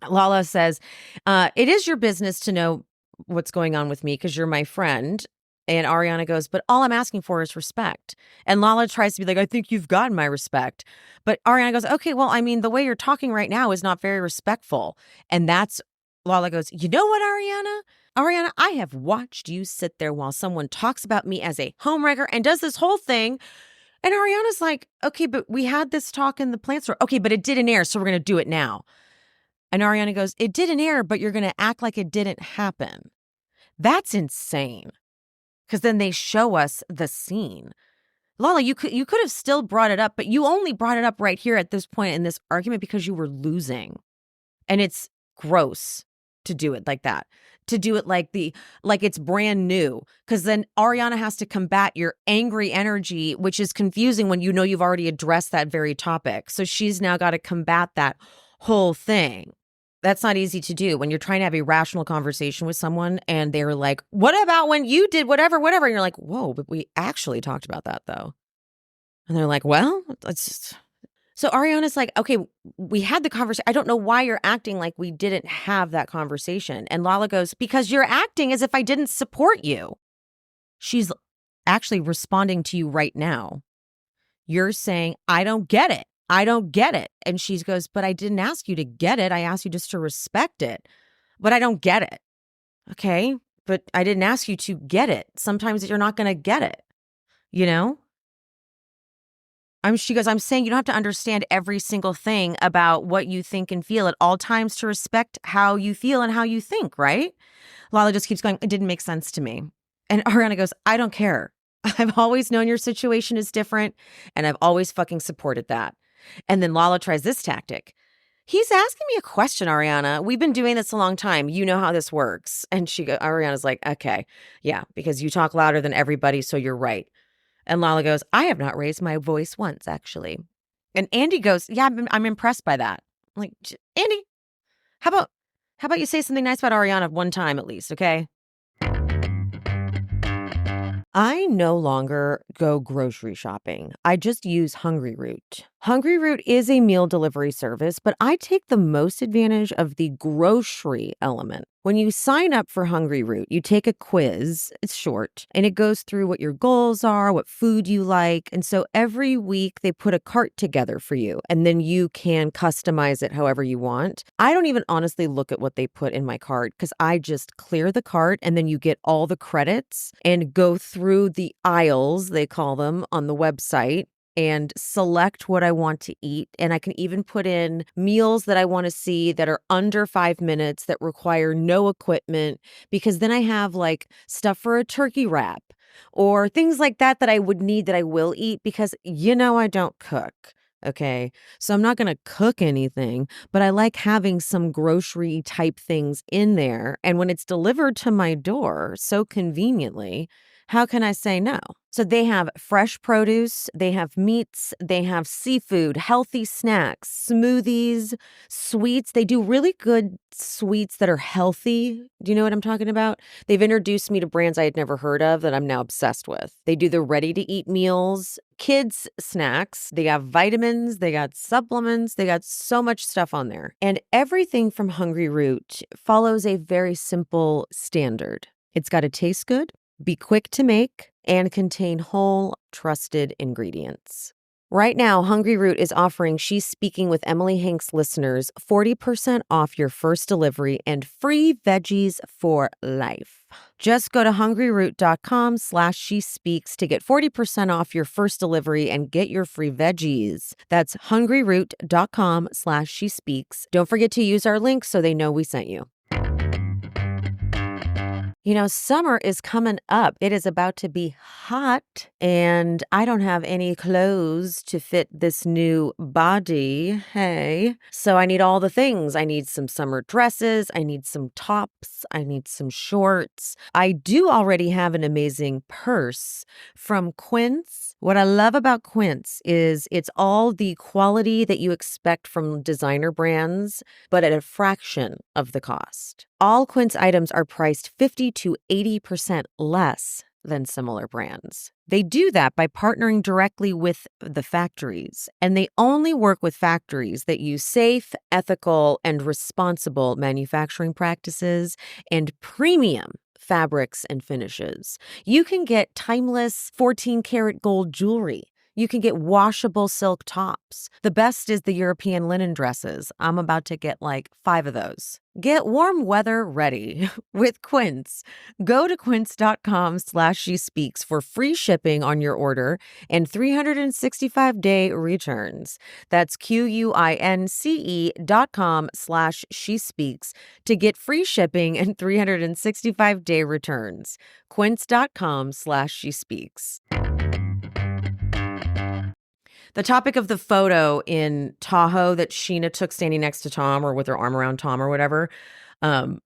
Lala says, it is your business to know what's going on with me because you're my friend. And Ariana goes, but all I'm asking for is respect. And Lala tries to be like, I think you've gotten my respect. But Ariana goes, okay, well, I mean, the way you're talking right now is not very respectful. And Lala goes, you know what, Ariana? Ariana, I have watched you sit there while someone talks about me as a homewrecker and does this whole thing. And Ariana's like, okay, but we had this talk in the plant store. Okay, but it didn't air, so we're going to do it now. And Ariana goes, it didn't air, but you're going to act like it didn't happen. That's insane. Because then they show us the scene. Lala, you could have still brought it up, but you only brought it up right here at this point in this argument because you were losing. And it's gross to do it like that. To do it like it's brand new. Because then Ariana has to combat your angry energy, which is confusing when you know you've already addressed that very topic. So she's now got to combat that whole thing. That's not easy to do when you're trying to have a rational conversation with someone and they're like, what about when you did whatever? And you're like, whoa, but we actually talked about that though. And they're like, well, let's just... So Ariana's like, okay, we had the conversation. I don't know why you're acting like we didn't have that conversation. And Lala goes, because you're acting as if I didn't support you. She's actually responding to you right now. You're saying, I don't get it. I don't get it. And she goes, but I didn't ask you to get it. I asked you just to respect it. But I don't get it. Okay, but I didn't ask you to get it. Sometimes you're not going to get it, you know? She goes, I'm saying you don't have to understand every single thing about what you think and feel at all times to respect how you feel and how you think, right? Lala just keeps going, it didn't make sense to me. And Ariana goes, I don't care. I've always known your situation is different, and I've always fucking supported that. And then Lala tries this tactic. He's asking me a question, Ariana. We've been doing this a long time. You know how this works. And Ariana's like, okay, yeah, because you talk louder than everybody, so you're right. And Lala goes, I have not raised my voice once, actually. And Andy goes, yeah, I'm impressed by that. I'm like, Andy, how about you say something nice about Ariana one time at least, okay? I no longer go grocery shopping. I just use Hungry Root. Hungry Root is a meal delivery service, but I take the most advantage of the grocery element. When you sign up for Hungry Root, you take a quiz. It's short, and it goes through what your goals are, what food you like. And so every week they put a cart together for you, and then you can customize it however you want. I don't even honestly look at what they put in my cart because I just clear the cart, and then you get all the credits and go through the aisles, they call them, on the website and select what I want to eat. And I can even put in meals that I want to see that are under 5 minutes that require no equipment, because then I have like stuff for a turkey wrap or things like that that I would need that I will eat because, I don't cook. Okay. So I'm not going to cook anything, but I like having some grocery type things in there. And when it's delivered to my door so conveniently, how can I say no? So they have fresh produce, they have meats, they have seafood, healthy snacks, smoothies, sweets. They do really good sweets that are healthy. Do you know what I'm talking about? They've introduced me to brands I had never heard of that I'm now obsessed with. They do the ready to eat meals, kids snacks, they have vitamins, they got supplements, they got so much stuff on there. And everything from Hungry Root follows a very simple standard. It's got to taste good, be quick to make, and contain whole, trusted ingredients. Right now, Hungry Root is offering She's Speaking with Emily Hanks listeners 40% off your first delivery and free veggies for life. Just go to hungryroot.com/shespeaks to get 40% off your first delivery and get your free veggies. That's hungryroot.com/shespeaks. Don't forget to use our link so they know we sent you. Summer is coming up. It is about to be hot, and I don't have any clothes to fit this new body. Hey. So I need all the things. I need some summer dresses. I need some tops. I need some shorts. I do already have an amazing purse from Quince. What I love about Quince is it's all the quality that you expect from designer brands, but at a fraction of the cost. All Quince items are priced 50 to 80% less than similar brands. They do that by partnering directly with the factories, and they only work with factories that use safe, ethical, and responsible manufacturing practices and premium fabrics and finishes. You can get timeless 14-karat gold jewelry. You can get washable silk tops. The best is the European linen dresses. I'm about to get like 5 of those. Get warm weather ready with Quince. Go to quince.com/shespeaks for free shipping on your order and 365-day returns. That's QUINCE.com/shespeaks to get free shipping and 365-day returns. Quince.com/shespeaks. The topic of the photo in Tahoe that Sheena took standing next to Tom or with her arm around Tom or whatever, Ariana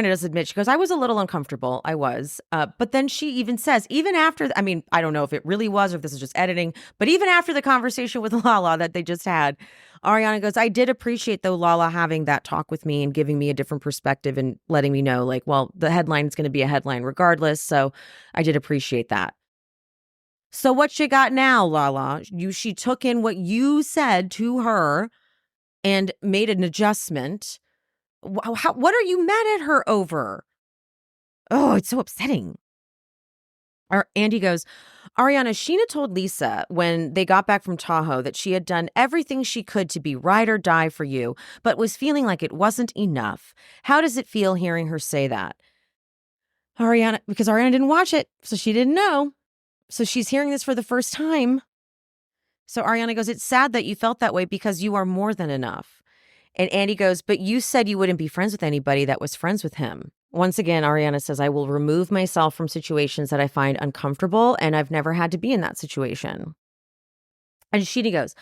does admit, she goes, I was a little uncomfortable. I was. But then she even says, even after, I don't know if it really was or if this is just editing, but even after the conversation with Lala that they just had, Ariana goes, I did appreciate, though, Lala having that talk with me and giving me a different perspective and letting me know, like, well, the headline is going to be a headline regardless. So I did appreciate that. So what you got now, Lala? She took in what you said to her and made an adjustment. What are you mad at her over? Oh, it's so upsetting. Andy goes, Ariana, Sheena told Lisa when they got back from Tahoe that she had done everything she could to be ride or die for you, but was feeling like it wasn't enough. How does it feel hearing her say that? Because Ariana didn't watch it, so she didn't know. So she's hearing this for the first time. So Ariana goes, it's sad that you felt that way because you are more than enough. And Andy goes, but you said you wouldn't be friends with anybody that was friends with him. Once again, Ariana says, I will remove myself from situations that I find uncomfortable, and I've never had to be in that situation. And Sheena goes,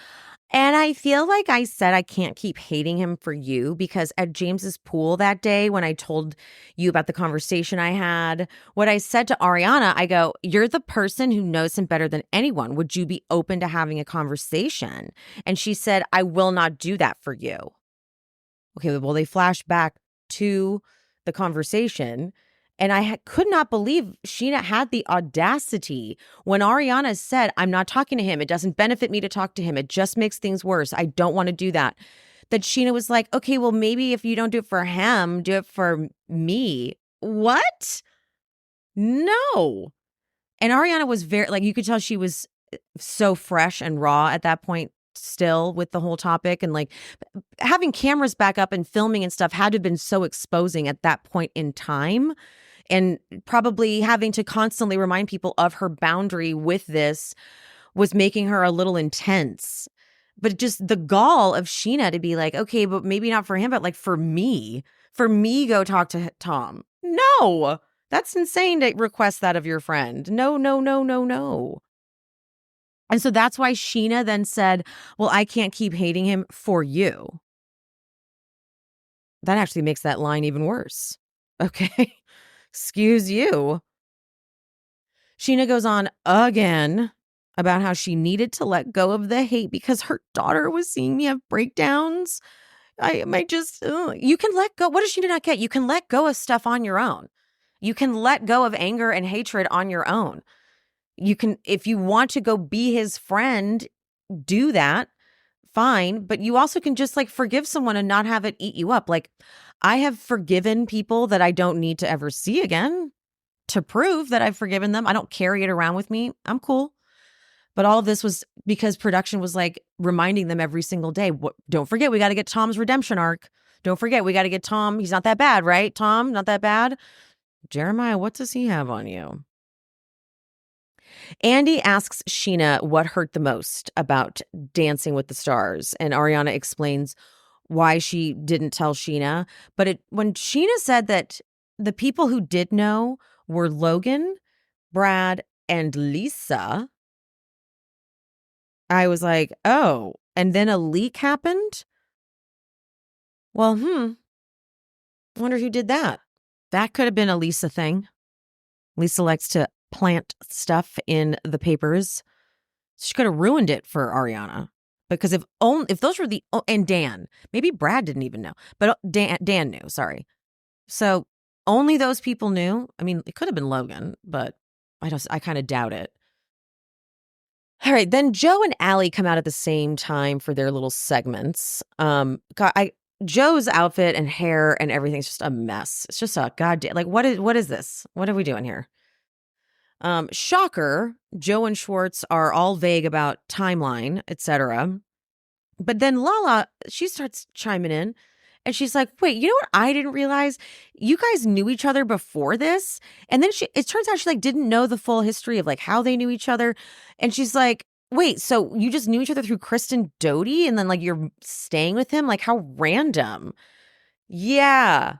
and I feel like I said I can't keep hating him for you because at James's pool that day, when I told you about the conversation I had, what I said to Ariana, I go, you're the person who knows him better than anyone. Would you be open to having a conversation? And she said, I will not do that for you. Okay, well, they flash back to the conversation. And I could not believe Sheena had the audacity when Ariana said, I'm not talking to him. It doesn't benefit me to talk to him. It just makes things worse. I don't want to do that. That Sheena was like, okay, well, maybe if you don't do it for him, do it for me. What? No. And Ariana was very, like, you could tell she was so fresh and raw at that point still with the whole topic. And like having cameras back up and filming and stuff had to have been so exposing at that point in time. And probably having to constantly remind people of her boundary with this was making her a little intense. But just the gall of Sheena to be like, okay, but maybe not for him, but like for me, go talk to Tom. No, that's insane to request that of your friend. No, no, no, no, no. And so that's why Sheena then said, well, I can't keep hating him for you. That actually makes that line even worse. Okay. Excuse you. Sheena goes on again about how she needed to let go of the hate because her daughter was seeing me have breakdowns. I might just, you can let go. What does she not get? You can let go of stuff on your own. You can let go of anger and hatred on your own. You can, if you want to go be his friend, do that. Fine. But you also can just like forgive someone and not have it eat you up. Like I have forgiven people that I don't need to ever see again to prove that I've forgiven them. I don't carry it around with me. I'm cool. But all of this was because production was like reminding them every single day. Don't forget, we got to get Tom's redemption arc. Don't forget, we got to get Tom. He's not that bad, right? Tom, not that bad. Jeremiah, what does he have on you? Andy asks Sheena what hurt the most about Dancing with the Stars. And Ariana explains why she didn't tell Sheena. But when Sheena said that the people who did know were Logan, Brad, and Lisa, I was like, oh, and then a leak happened? Well, I wonder who did that. That could have been a Lisa thing. Lisa likes to plant stuff in the papers. She could have ruined it for Ariana. Because if those were and Dan, maybe Brad didn't even know, but Dan knew, sorry. So only those people knew. I mean, it could have been Logan, but I kind of doubt it. All right, then Joe and Allie come out at the same time for their little segments. Joe's outfit and hair and everything's just a mess. It's just a goddamn, like, what is this? What are we doing here? Shocker, Joe and Schwartz are all vague about timeline, etc. But then Lala, she starts chiming in and she's like, wait, you know what I didn't realize? You guys knew each other before this. And then it turns out she like didn't know the full history of like how they knew each other. And she's like, wait, so you just knew each other through Kristen Doty and then like you're staying with him? Like how random. Yeah.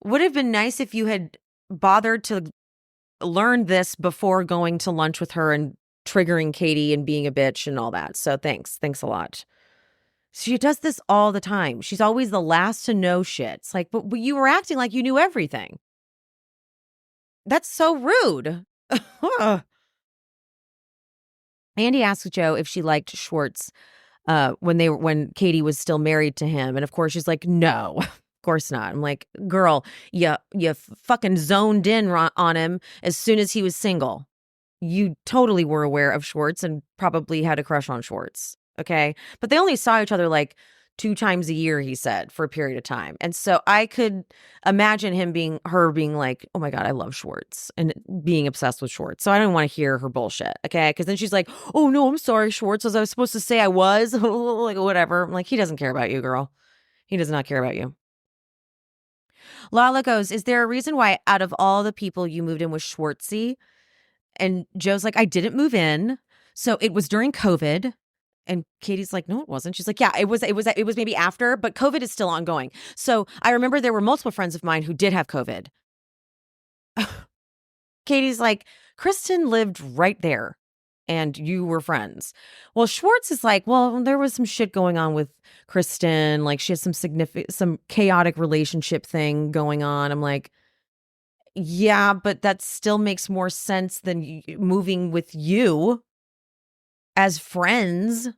Would have been nice if you had bothered to learn this before going to lunch with her and triggering Katie and being a bitch and all that. So thanks a lot. She does this all the time. She's always the last to know shit. It's like, but you were acting like you knew everything. That's so rude. Andy asks Joe if she liked Schwartz when Katie was still married to him. And of course she's like, no, of course not. I'm like, girl, you fucking zoned in on him as soon as he was single. You totally were aware of Schwartz and probably had a crush on Schwartz. Okay. But they only saw each other like 2 times a year, he said, for a period of time. And so I could imagine her being like, oh my God, I love Schwartz and being obsessed with Schwartz. So I don't want to hear her bullshit. Okay. Cause then she's like, oh no, I'm sorry, Schwartz. Was I supposed to say I was? Like whatever. I'm like, he doesn't care about you, girl. He does not care about you. Lala goes, is there a reason why out of all the people you moved in with Schwartzy? And Joe's like, I didn't move in. So it was during COVID. And Katie's like, no, it wasn't. She's like, yeah, it was maybe after, but COVID is still ongoing. So I remember there were multiple friends of mine who did have COVID. Katie's like, Kristen lived right there and you were friends. Well, Schwartz is like, well, there was some shit going on with Kristen. Like she has some chaotic relationship thing going on. I'm like, yeah, but that still makes more sense than moving with you as friends.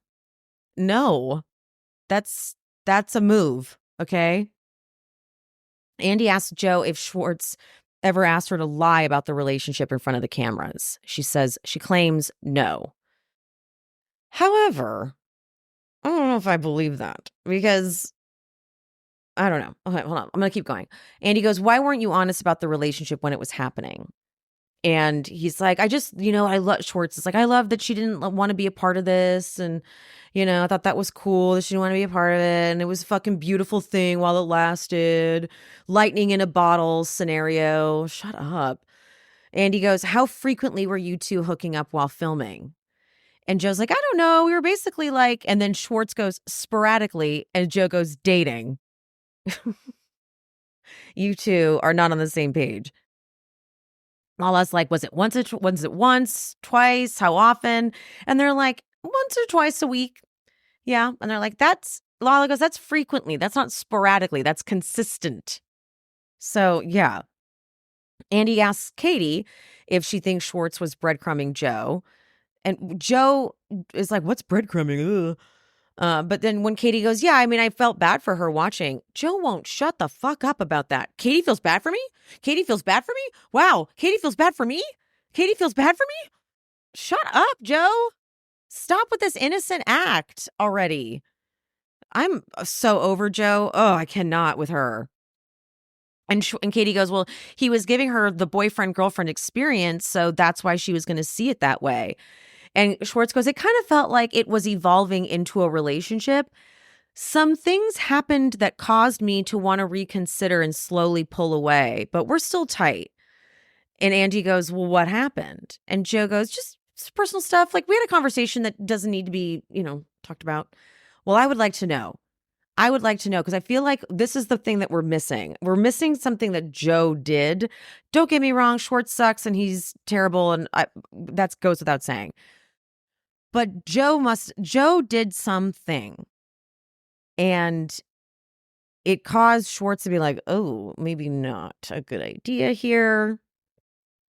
No, that's a move. Okay. Andy asked Joe if Schwartz ever asked her to lie about the relationship in front of the cameras. She claims no. However, I don't know if I believe that because I don't know. Okay, hold on. I'm going to keep going. Andy goes, why weren't you honest about the relationship when it was happening? And he's like, I just, I love Schwartz. It's like, I love that she didn't want to be a part of this. And, I thought that was cool that she didn't want to be a part of it. And it was a fucking beautiful thing while it lasted. Lightning in a bottle scenario. Shut up. And he goes, how frequently were you two hooking up while filming? And Joe's like, I don't know. We were basically like, and then Schwartz goes, sporadically. And Joe goes, dating. You two are not on the same page. Lala's like, was it once, twice, how often? And they're like, once or twice a week. Yeah. And they're like, Lala goes, that's frequently. That's not sporadically. That's consistent. So, yeah. Andy asks Katie if she thinks Schwartz was breadcrumbing Joe. And Joe is like, what's breadcrumbing? But then when Katie goes, yeah, I mean, I felt bad for her watching. Joe won't shut the fuck up about that. Katie feels bad for me? Katie feels bad for me? Wow. Katie feels bad for me? Katie feels bad for me? Shut up, Joe. Stop with this innocent act already. I'm so over Joe. Oh, I cannot with her. And Katie goes, well, he was giving her the boyfriend-girlfriend experience, so that's why she was going to see it that way. And Schwartz goes, it kind of felt like it was evolving into a relationship. Some things happened that caused me to want to reconsider and slowly pull away, but we're still tight. And Andy goes, well, what happened? And Joe goes, just personal stuff. Like we had a conversation that doesn't need to be, talked about. Well, I would like to know. Because I feel like this is the thing that we're missing. We're missing something that Joe did. Don't get me wrong. Schwartz sucks and he's terrible. And that goes without saying. But Joe did something and it caused Schwartz to be like, oh, maybe not a good idea here.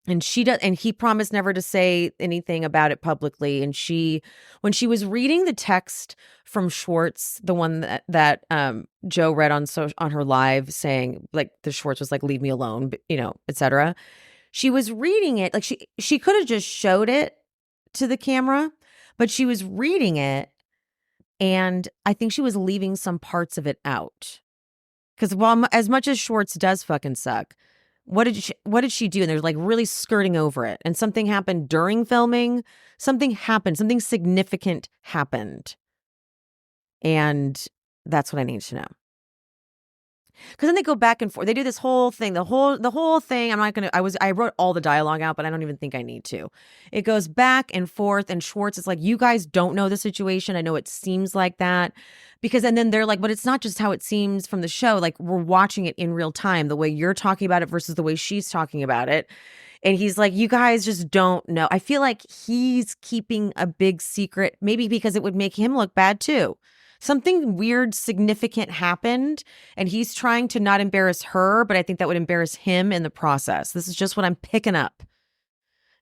And he promised never to say anything about it publicly. And when she was reading the text from Schwartz, the one that Joe read on her live saying like the Schwartz was like, leave me alone, etc. She was reading it like she could have just showed it to the camera. But she was reading it, and I think she was leaving some parts of it out. Because as much as Schwartz does fucking suck, what did she do? And they're like really skirting over it. And something happened during filming. Something significant happened. And that's what I need to know. Because then they go back and forth. They do this whole thing, the whole thing. I wrote all the dialogue out, but I don't even think I need to. It goes back and forth. And Schwartz is like, you guys don't know the situation. I know it seems like that. And then they're like, but it's not just how it seems from the show. Like we're watching it in real time, the way you're talking about it versus the way she's talking about it. And he's like, you guys just don't know. I feel like he's keeping a big secret, maybe because it would make him look bad too. Something weird, significant happened, and he's trying to not embarrass her, but I think that would embarrass him in the process. This is just what I'm picking up.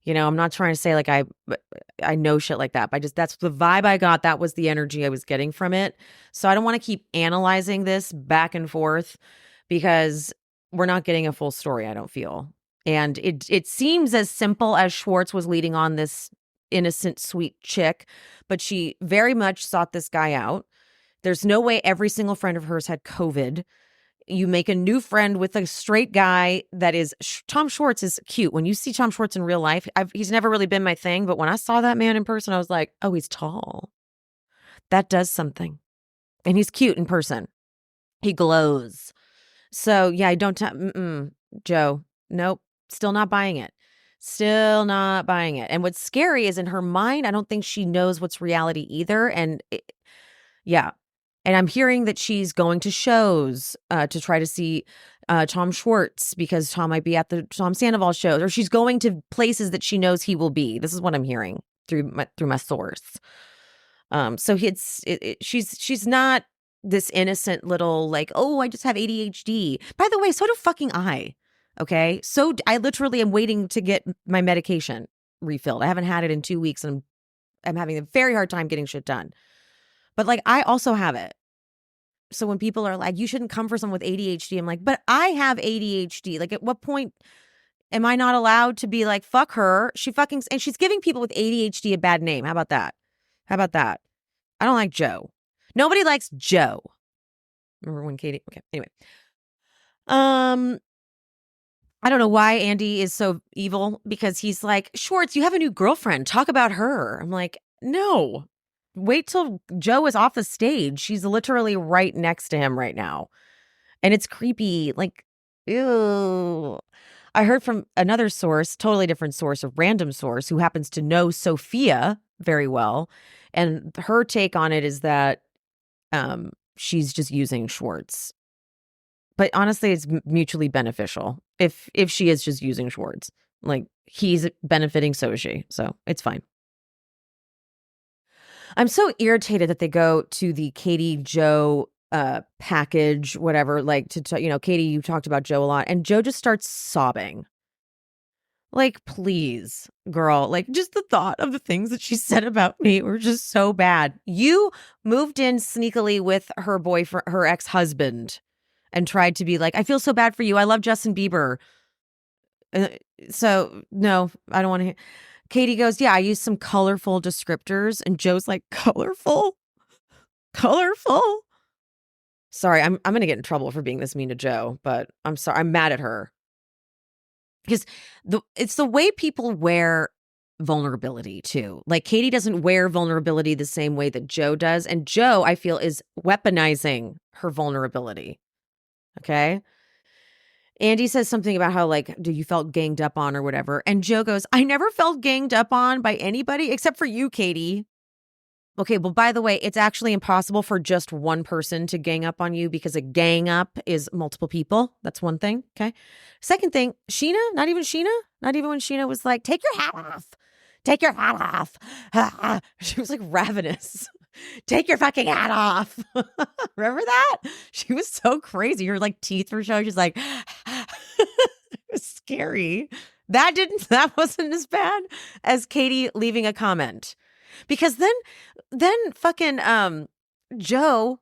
I'm not trying to say like I know shit like that, but that's the vibe I got. That was the energy I was getting from it. So I don't want to keep analyzing this back and forth because we're not getting a full story, I don't feel. And it seems as simple as Schwartz was leading on this innocent, sweet chick, but she very much sought this guy out. There's no way every single friend of hers had COVID. You make a new friend with a straight guy that is Tom Schwartz is cute. When you see Tom Schwartz in real life, he's never really been my thing. But when I saw that man in person, I was like, oh, he's tall. That does something. And he's cute in person. He glows. So, yeah, Joe, nope, still not buying it. Still not buying it. And what's scary is in her mind, I don't think she knows what's reality either. And yeah. And I'm hearing that she's going to shows to try to see Tom Schwartz because Tom might be at the Tom Sandoval shows, or she's going to places that she knows he will be. This is what I'm hearing through my source. So she's not this innocent little like, oh, I just have ADHD. By the way, so do fucking I. Okay, so I literally am waiting to get my medication refilled. I haven't had it in 2 weeks, and I'm having a very hard time getting shit done. But like, I also have it. So when people are like, you shouldn't come for someone with ADHD, I'm like, but I have ADHD. Like, at what point am I not allowed to be like, fuck her? And she's giving people with ADHD a bad name. How about that? How about that? I don't like Joe. Nobody likes Joe. Remember when Katie? Okay. Anyway. I don't know why Andy is so evil, because he's like, Schwartz, you have a new girlfriend. Talk about her. I'm like, no. Wait till Joe is off the stage. She's literally right next to him right now. And it's creepy. Like, ew. I heard from another source, totally different source, a random source who happens to know Sophia very well. And her take on it is that she's just using Schwartz. But honestly, it's mutually beneficial if she is just using Schwartz. Like, he's benefiting, so is she. So it's fine. I'm so irritated that they go to the Katie Joe package, whatever. Like, Katie, you talked about Joe a lot, and Joe just starts sobbing. Like, please, girl. Like, just the thought of the things that she said about me were just so bad. You moved in sneakily with her boyfriend, her ex-husband, and tried to be like, I feel so bad for you. I love Justin Bieber. So, no, I don't want to hear. Katie goes, yeah, I used some colorful descriptors. And Joe's like, colorful? Colorful? Sorry, I'm going to get in trouble for being this mean to Joe, but I'm sorry. I'm mad at her. Because it's the way people wear vulnerability, too. Like, Katie doesn't wear vulnerability the same way that Joe does. And Joe, I feel, is weaponizing her vulnerability. Okay. Andy says something about how, like, do you felt ganged up on or whatever. And Joe goes, I never felt ganged up on by anybody except for you, Katie. Okay, well, by the way, it's actually impossible for just one person to gang up on you, because a gang up is multiple people. That's one thing. Okay. Second thing, Sheena, not even when Sheena was like, take your hat off. Take your hat off. She was like ravenous. Take your fucking hat off. Remember that? She was so crazy. Her like teeth were showing. She's like, it was scary. That wasn't as bad as Katie leaving a comment. Because then fucking Joe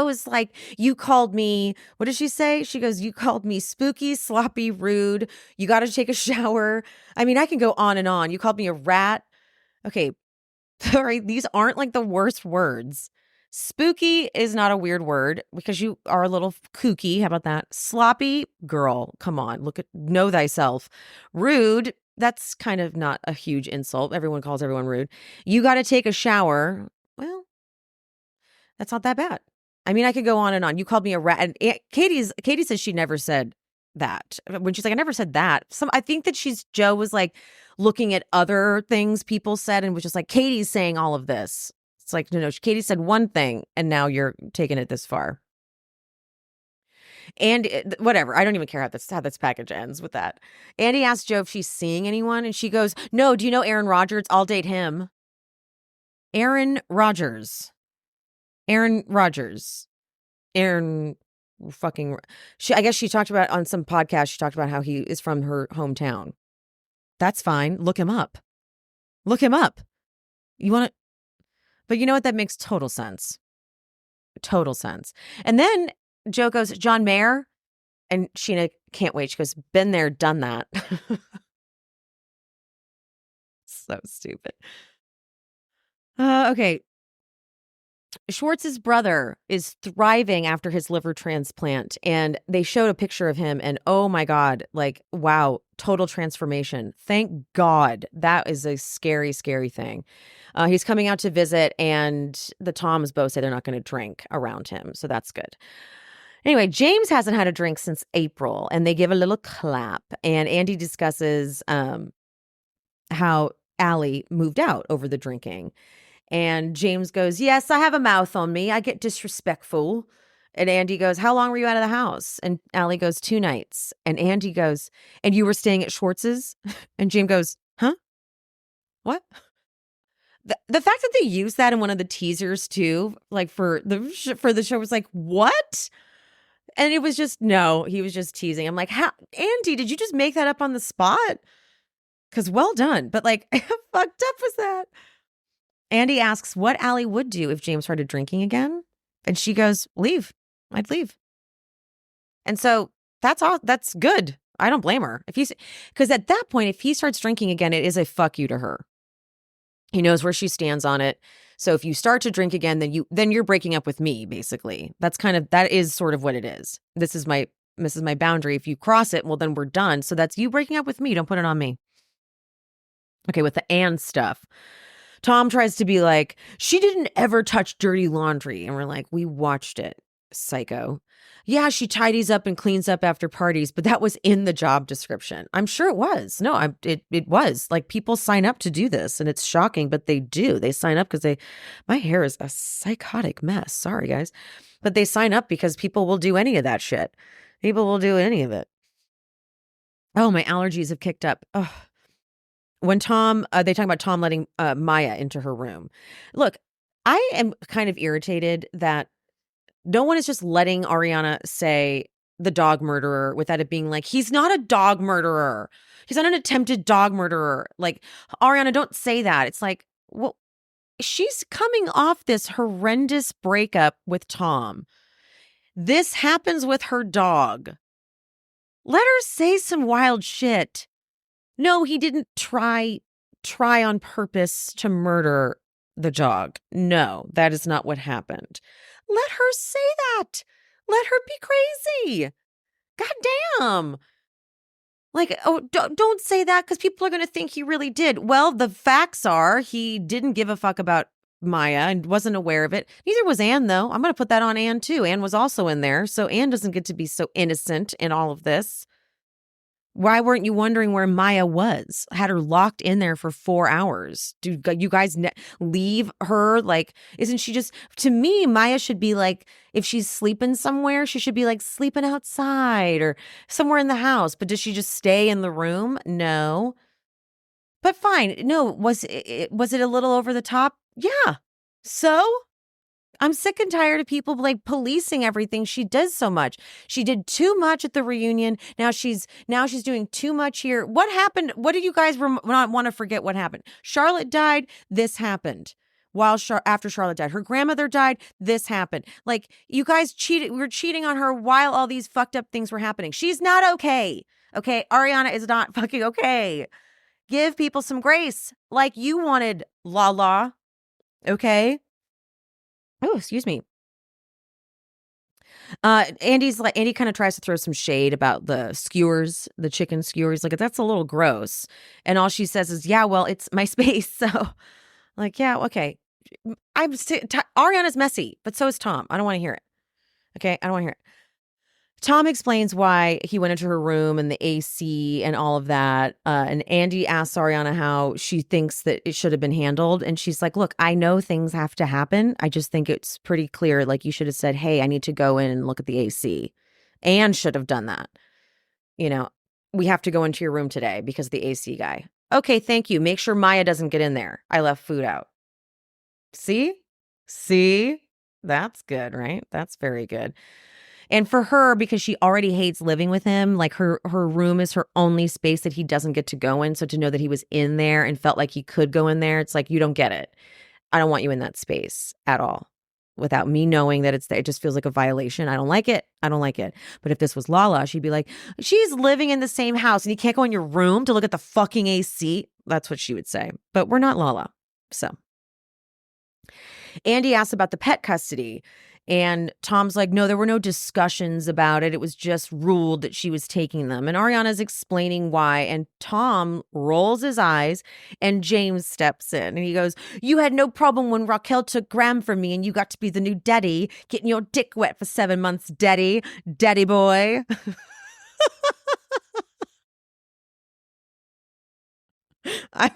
is like, you called me, what did she say? She goes, you called me spooky, sloppy, rude. You got to take a shower. I mean, I can go on and on. You called me a rat. Okay. Sorry, these aren't like the worst words. Spooky is not a weird word because you are a little kooky. How about that? Sloppy, girl, come on, know thyself. Rude, that's kind of not a huge insult. Everyone calls everyone rude. You got to take a shower. Well, that's not that bad. I mean, I could go on and on. You called me a rat. And Katie says she never said that. When she's like, I never said that. I think that Joe was like looking at other things people said and was just like, Katie's saying all of this. It's like, no, Katie said one thing and now you're taking it this far. And whatever. I don't even care how this package ends with that. Andy asked Joe if she's seeing anyone, and she goes, no, do you know Aaron Rodgers? I'll date him. Aaron Rodgers. I guess she talked about on some podcast, she talked about how he is from her hometown. That's fine. Look him up. You want to, but you know what? That makes total sense. Total sense. And then Joe goes, John Mayer. And Sheena can't wait. She goes, been there, done that. So stupid. Okay. Schwartz's brother is thriving after his liver transplant, and they showed a picture of him, and oh my God, like, wow, total transformation. Thank God. That is a scary, scary thing. He's coming out to visit, and the Toms both say they're not going to drink around him, so that's good. Anyway, James hasn't had a drink since April, and they give a little clap. And Andy discusses how Allie moved out over the drinking. And James goes, yes, I have a mouth on me. I get disrespectful. And Andy goes, how long were you out of the house? And Allie goes, 2 nights. And Andy goes, and you were staying at Schwartz's? And James goes, huh? What? The fact that they used that in one of the teasers too, like for the show, was like, what? And it was just, no, he was just teasing. I'm like, how, Andy, did you just make that up on the spot? Because well done. But like, how fucked up was that? Andy asks what Allie would do if James started drinking again. And she goes, leave. I'd leave. And so that's all. That's good. I don't blame her. Because at that point, if he starts drinking again, it is a fuck you to her. He knows where she stands on it. So if you start to drink again, then you're breaking up with me, basically. That is sort of what it is. This is my boundary. If you cross it, well, then we're done. So that's you breaking up with me. Don't put it on me. Okay, with the and stuff. Tom tries to be like, she didn't ever touch dirty laundry. And we're like, we watched it, psycho. Yeah, she tidies up and cleans up after parties, but that was in the job description. I'm sure it was. No, it was. Like, people sign up to do this, and it's shocking, but they do. They sign up because my hair is a psychotic mess. Sorry, guys. But they sign up because people will do any of that shit. People will do any of it. Oh, my allergies have kicked up. Oh. When they talk about Tom letting Maya into her room. Look, I am kind of irritated that no one is just letting Ariana say the dog murderer without it being like, he's not a dog murderer. He's not an attempted dog murderer. Like, Ariana, don't say that. It's like, well, she's coming off this horrendous breakup with Tom. This happens with her dog. Let her say some wild shit. No, he didn't try on purpose to murder the dog. No, that is not what happened. Let her say that. Let her be crazy. God damn. Like, oh, don't say that because people are going to think he really did. Well, the facts are he didn't give a fuck about Maya and wasn't aware of it. Neither was Anne, though. I'm going to put that on Anne, too. Anne was also in there. So Anne doesn't get to be so innocent in all of this. Why weren't you wondering where Maya was? Had her locked in there for 4 hours. Do you guys leave her? Like, isn't she just, to me, Maya should be like, if she's sleeping somewhere, she should be like sleeping outside or somewhere in the house. But does she just stay in the room? No. But fine. No, was it a little over the top? Yeah. So? I'm sick and tired of people like policing everything she does so much. She did too much at the reunion. Now she's doing too much here. What happened? What do you guys not want to forget what happened? Charlotte died. This happened. After Charlotte died, her grandmother died. This happened. Like, you guys cheated. We were cheating on her while all these fucked up things were happening. She's not okay. Okay. Ariana is not fucking okay. Give people some grace like you wanted, Lala. Okay. Oh, excuse me. Andy kind of tries to throw some shade about the skewers, the chicken skewers. Like, that's a little gross. And all she says is, yeah, well, it's my space. So, like, yeah, okay. Ariana's messy, but so is Tom. I don't want to hear it. Okay, I don't want to hear it. Tom explains why he went into her room and the AC and all of that. And Andy asks Ariana how she thinks that it should have been handled. And she's like, look, I know things have to happen. I just think it's pretty clear. Like, you should have said, hey, I need to go in and look at the AC. Anne should have done that. You know, we have to go into your room today because of the AC guy. Okay, thank you. Make sure Maya doesn't get in there. I left food out. See? That's good, right? That's very good. And for her, because she already hates living with him, like her room is her only space that he doesn't get to go in. So to know that he was in there and felt like he could go in there, it's like, you don't get it. I don't want you in that space at all. Without me knowing that it's there, it just feels like a violation. I don't like it. But if this was Lala, she'd be like, she's living in the same house and you can't go in your room to look at the fucking AC. That's what she would say. But we're not Lala. So Andy asks about the pet custody. And Tom's like, no, there were no discussions about it. It was just ruled that she was taking them. And Ariana's explaining why. And Tom rolls his eyes and James steps in and he goes, you had no problem when Raquel took Graham from me and you got to be the new daddy, getting your dick wet for 7 months, daddy boy. I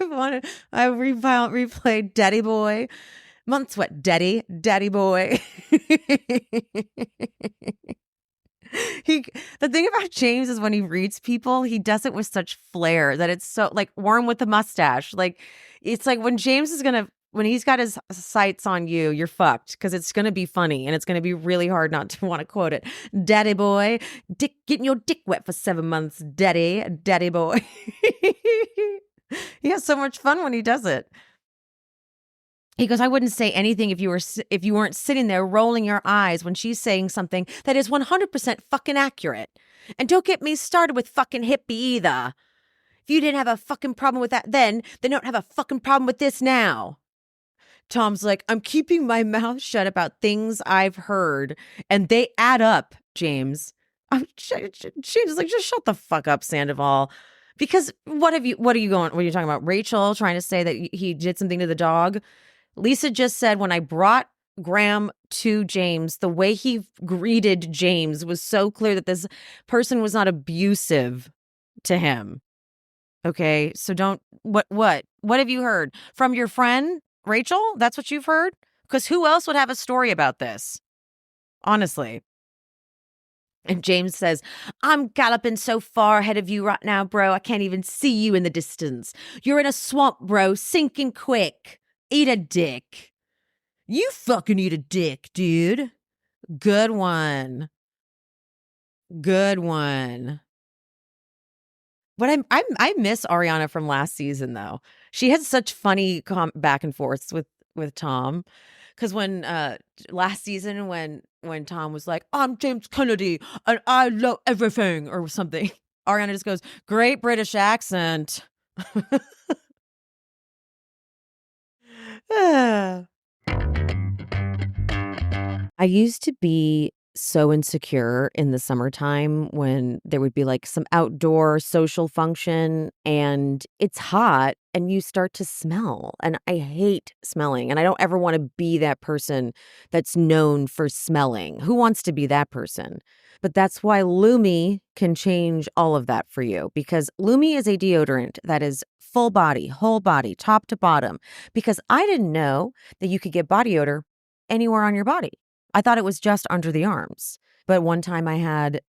replayed daddy boy. Months what? Daddy boy. The thing about James is when he reads people, he does it with such flair that it's so like Worm with the mustache. Like it's like when James is when he's got his sights on you, you're fucked because it's gonna be funny and it's gonna be really hard not to want to quote it. Daddy boy, getting your dick wet for 7 months, daddy boy. He has so much fun when he does it. He goes, I wouldn't say anything if you weren't sitting there rolling your eyes when she's saying something that is 100% fucking accurate. And don't get me started with fucking hippie either. If you didn't have a fucking problem with that then don't have a fucking problem with this now. Tom's like, I'm keeping my mouth shut about things I've heard, and they add up, James. James is like, just shut the fuck up, Sandoval. Because what are you talking about? Rachel trying to say that he did something to the dog? Lisa just said when I brought Graham to James, the way he greeted James was so clear that this person was not abusive to him. Okay, so what have you heard? From your friend, Rachel? That's what you've heard? Because who else would have a story about this? Honestly. And James says, I'm galloping so far ahead of you right now, bro. I can't even see you in the distance. You're in a swamp, bro, sinking quick. Eat a dick. You fucking eat a dick, dude. Good one. Good one. But I miss Ariana from last season, though. She had such funny back and forths with Tom. Because when last season, when Tom was like, I'm James Kennedy and I love everything or something, Ariana just goes, great British accent. I used to be so insecure in the summertime when there would be like some outdoor social function and it's hot and you start to smell. And I hate smelling. And I don't ever want to be that person that's known for smelling. Who wants to be that person? But that's why Lumi can change all of that for you, because Lumi is a deodorant that is full body, whole body, top to bottom, because I didn't know that you could get body odor anywhere on your body. I thought it was just under the arms. But one time I had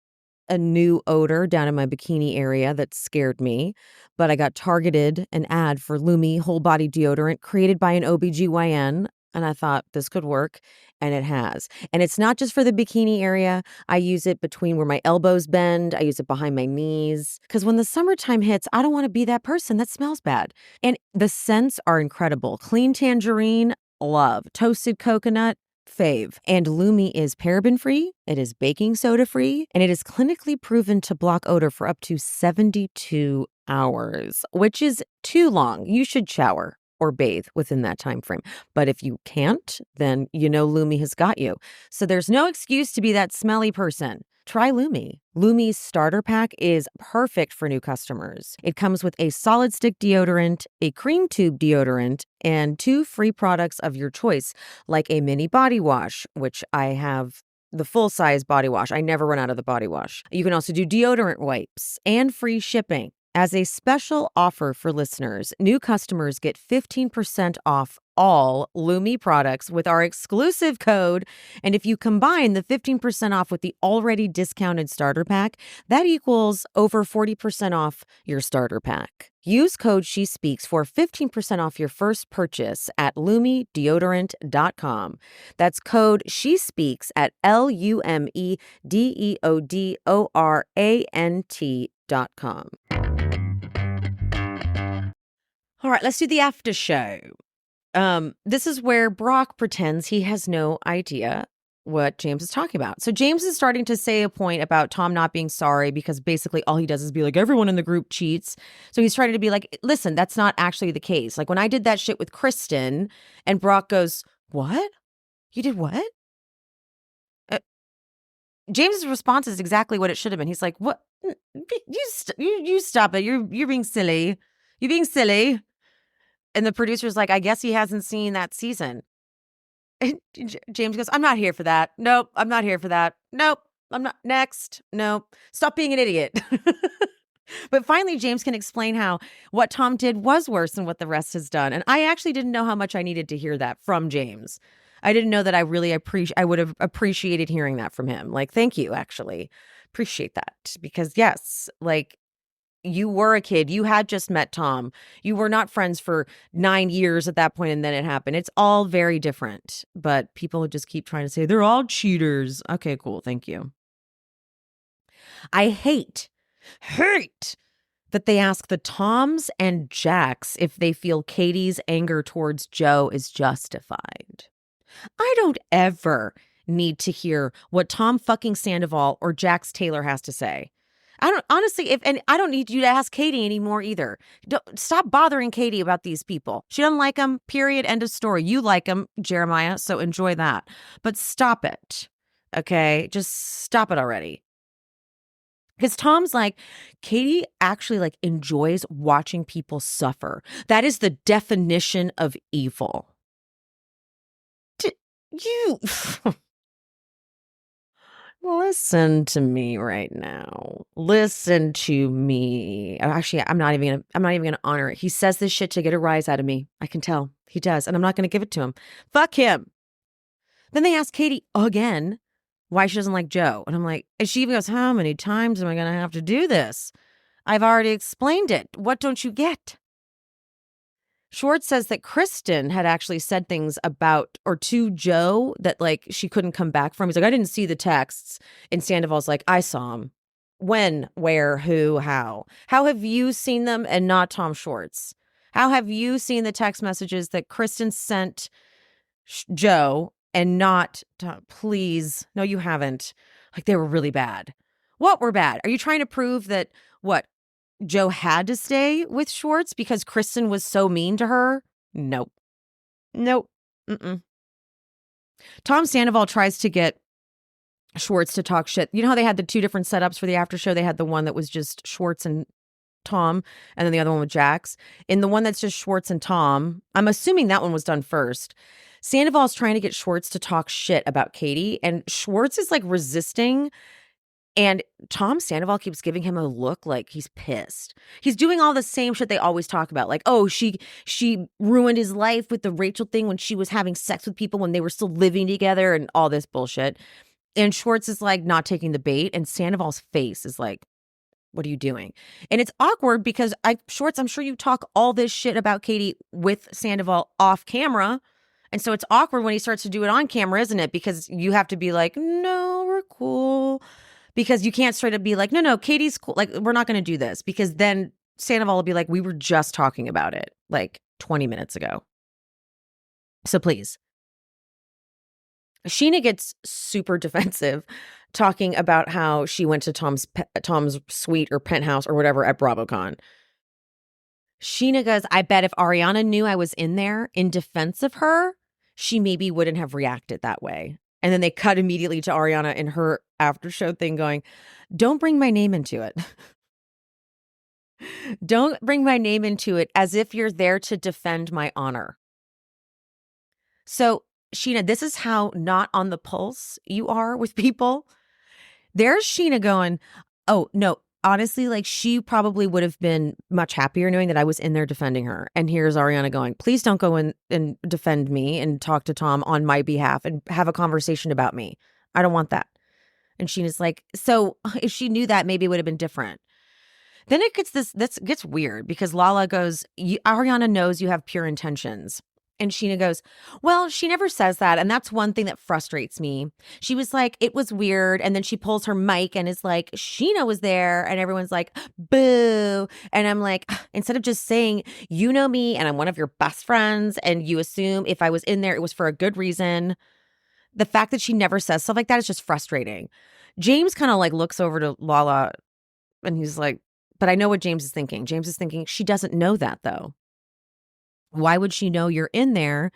a new odor down in my bikini area that scared me. But I got targeted an ad for Lumi whole body deodorant created by an OBGYN. And I thought this could work. And it has. And it's not just for the bikini area. I use it between where my elbows bend. I use it behind my knees. Because when the summertime hits, I don't want to be that person that smells bad. And the scents are incredible. Clean tangerine, love. Toasted coconut, fave. And Lumi is paraben-free, it is baking soda-free, and it is clinically proven to block odor for up to 72 hours, which is too long. You should shower or bathe within that time frame. But if you can't, then you know Lumi has got you. So there's no excuse to be that smelly person. Try Lumi. Lumi's starter pack is perfect for new customers. It comes with a solid stick deodorant, a cream tube deodorant, and 2 free products of your choice, like a mini body wash, which I have the full-size body wash. I never run out of the body wash. You can also do deodorant wipes and free shipping. As a special offer for listeners, new customers get 15% off all Lumi products with our exclusive code. And if you combine the 15% off with the already discounted starter pack, that equals over 40% off your starter pack. Use code SheSpeaks for 15% off your first purchase at LumiDeodorant.com. That's code SheSpeaks at LumiDeodorant.com. All right, let's do the after show. This is where Brock pretends he has no idea what James is talking about. So James is starting to say a point about Tom not being sorry because basically all he does is be like, everyone in the group cheats. So he's trying to be like, listen, that's not actually the case. Like when I did that shit with Kristen and Brock goes, what? You did what? James's response is exactly what it should have been. He's like, "What? You stop it. You're being silly. You're being silly." And the producer's like, "I guess he hasn't seen that season." And James goes, "I'm not here for that. Nope, I'm not here for that. Nope, I'm not. Next. Nope. Stop being an idiot." But finally, James can explain how what Tom did was worse than what the rest has done. And I actually didn't know how much I needed to hear that from James. I didn't know that I would have appreciated hearing that from him. Like, thank you, actually. Appreciate that. Because yes, like, you were a kid. You had just met Tom. You were not friends for 9 years at that point, and then it happened. It's all very different. But people just keep trying to say they're all cheaters. Okay, cool. Thank you. I hate that they ask the Toms and Jacks if they feel Katie's anger towards Joe is justified. I don't ever need to hear what Tom fucking Sandoval or Jax Taylor has to say. I don't honestly, and I don't need you to ask Katie anymore either. Stop bothering Katie about these people. She doesn't like them, period, end of story. You like them, Jeremiah, so enjoy that. But stop it, okay? Just stop it already. Because Tom's like, Katie actually like enjoys watching people suffer. That is the definition of evil. You listen to me right now. Listen to me. Actually, I'm not even gonna honor it. He says this shit to get a rise out of me. I can tell he does, and I'm not gonna give it to him. Fuck him. Then they ask Katie again why she doesn't like Joe, and I'm like, and she even goes, "How many times am I gonna have to do this? I've already explained it. What don't you get?" Schwartz says that Kristen had actually said things about or to Joe that like she couldn't come back from. He's like, "I didn't see the texts." And Sandoval's like, "I saw them. When, where, who, how? How have you seen them and not Tom Schwartz? How have you seen the text messages that Kristen sent Joe and not Tom? Please. No, you haven't. Like they were really bad. What were bad? Are you trying to prove that what? Joe had to stay with Schwartz because Kristen was so mean to her? Nope. Nope. Mm-mm. Tom Sandoval tries to get Schwartz to talk shit. You know how they had the two different setups for the after show? They had the one that was just Schwartz and Tom, and then the other one with Jax. In the one that's just Schwartz and Tom, I'm assuming that one was done first. Sandoval's trying to get Schwartz to talk shit about Katie, and Schwartz is like resisting. And Tom Sandoval keeps giving him a look like he's pissed. He's doing all the same shit they always talk about. Like, oh, she ruined his life with the Rachel thing when she was having sex with people when they were still living together and all this bullshit. And Schwartz is like not taking the bait. And Sandoval's face is like, what are you doing? And it's awkward because Schwartz, I'm sure you talk all this shit about Katie with Sandoval off camera. And so it's awkward when he starts to do it on camera, isn't it? Because you have to be like, no, we're cool. Because you can't straight up be like, no, Katie's cool. Like, we're not going to do this. Because then Sandoval will be like, we were just talking about it like 20 minutes ago. So please. Sheena gets super defensive talking about how she went to Tom's suite or penthouse or whatever at BravoCon. Sheena goes, I bet if Ariana knew I was in there in defense of her, she maybe wouldn't have reacted that way. And then they cut immediately to Ariana in her after show thing going, don't bring my name into it. Don't bring my name into it as if you're there to defend my honor. So, Sheena, this is how not on the pulse you are with people. There's Sheena going, oh, no, honestly, like she probably would have been much happier knowing that I was in there defending her. And here's Ariana going, please don't go in and defend me and talk to Tom on my behalf and have a conversation about me. I don't want that. And Sheena's like, so if she knew that, maybe it would have been different. Then it gets weird because Lala goes, Ariana knows you have pure intentions. And Sheena goes, well, she never says that. And that's one thing that frustrates me. She was like, it was weird. And then she pulls her mic and is like, Sheena was there. And everyone's like, boo. And I'm like, instead of just saying, you know me and I'm one of your best friends. And you assume if I was in there, it was for a good reason. The fact that she never says stuff like that is just frustrating. James kind of like looks over to Lala and he's like, but I know what James is thinking. James is thinking, she doesn't know that though. Why would she know you're in there?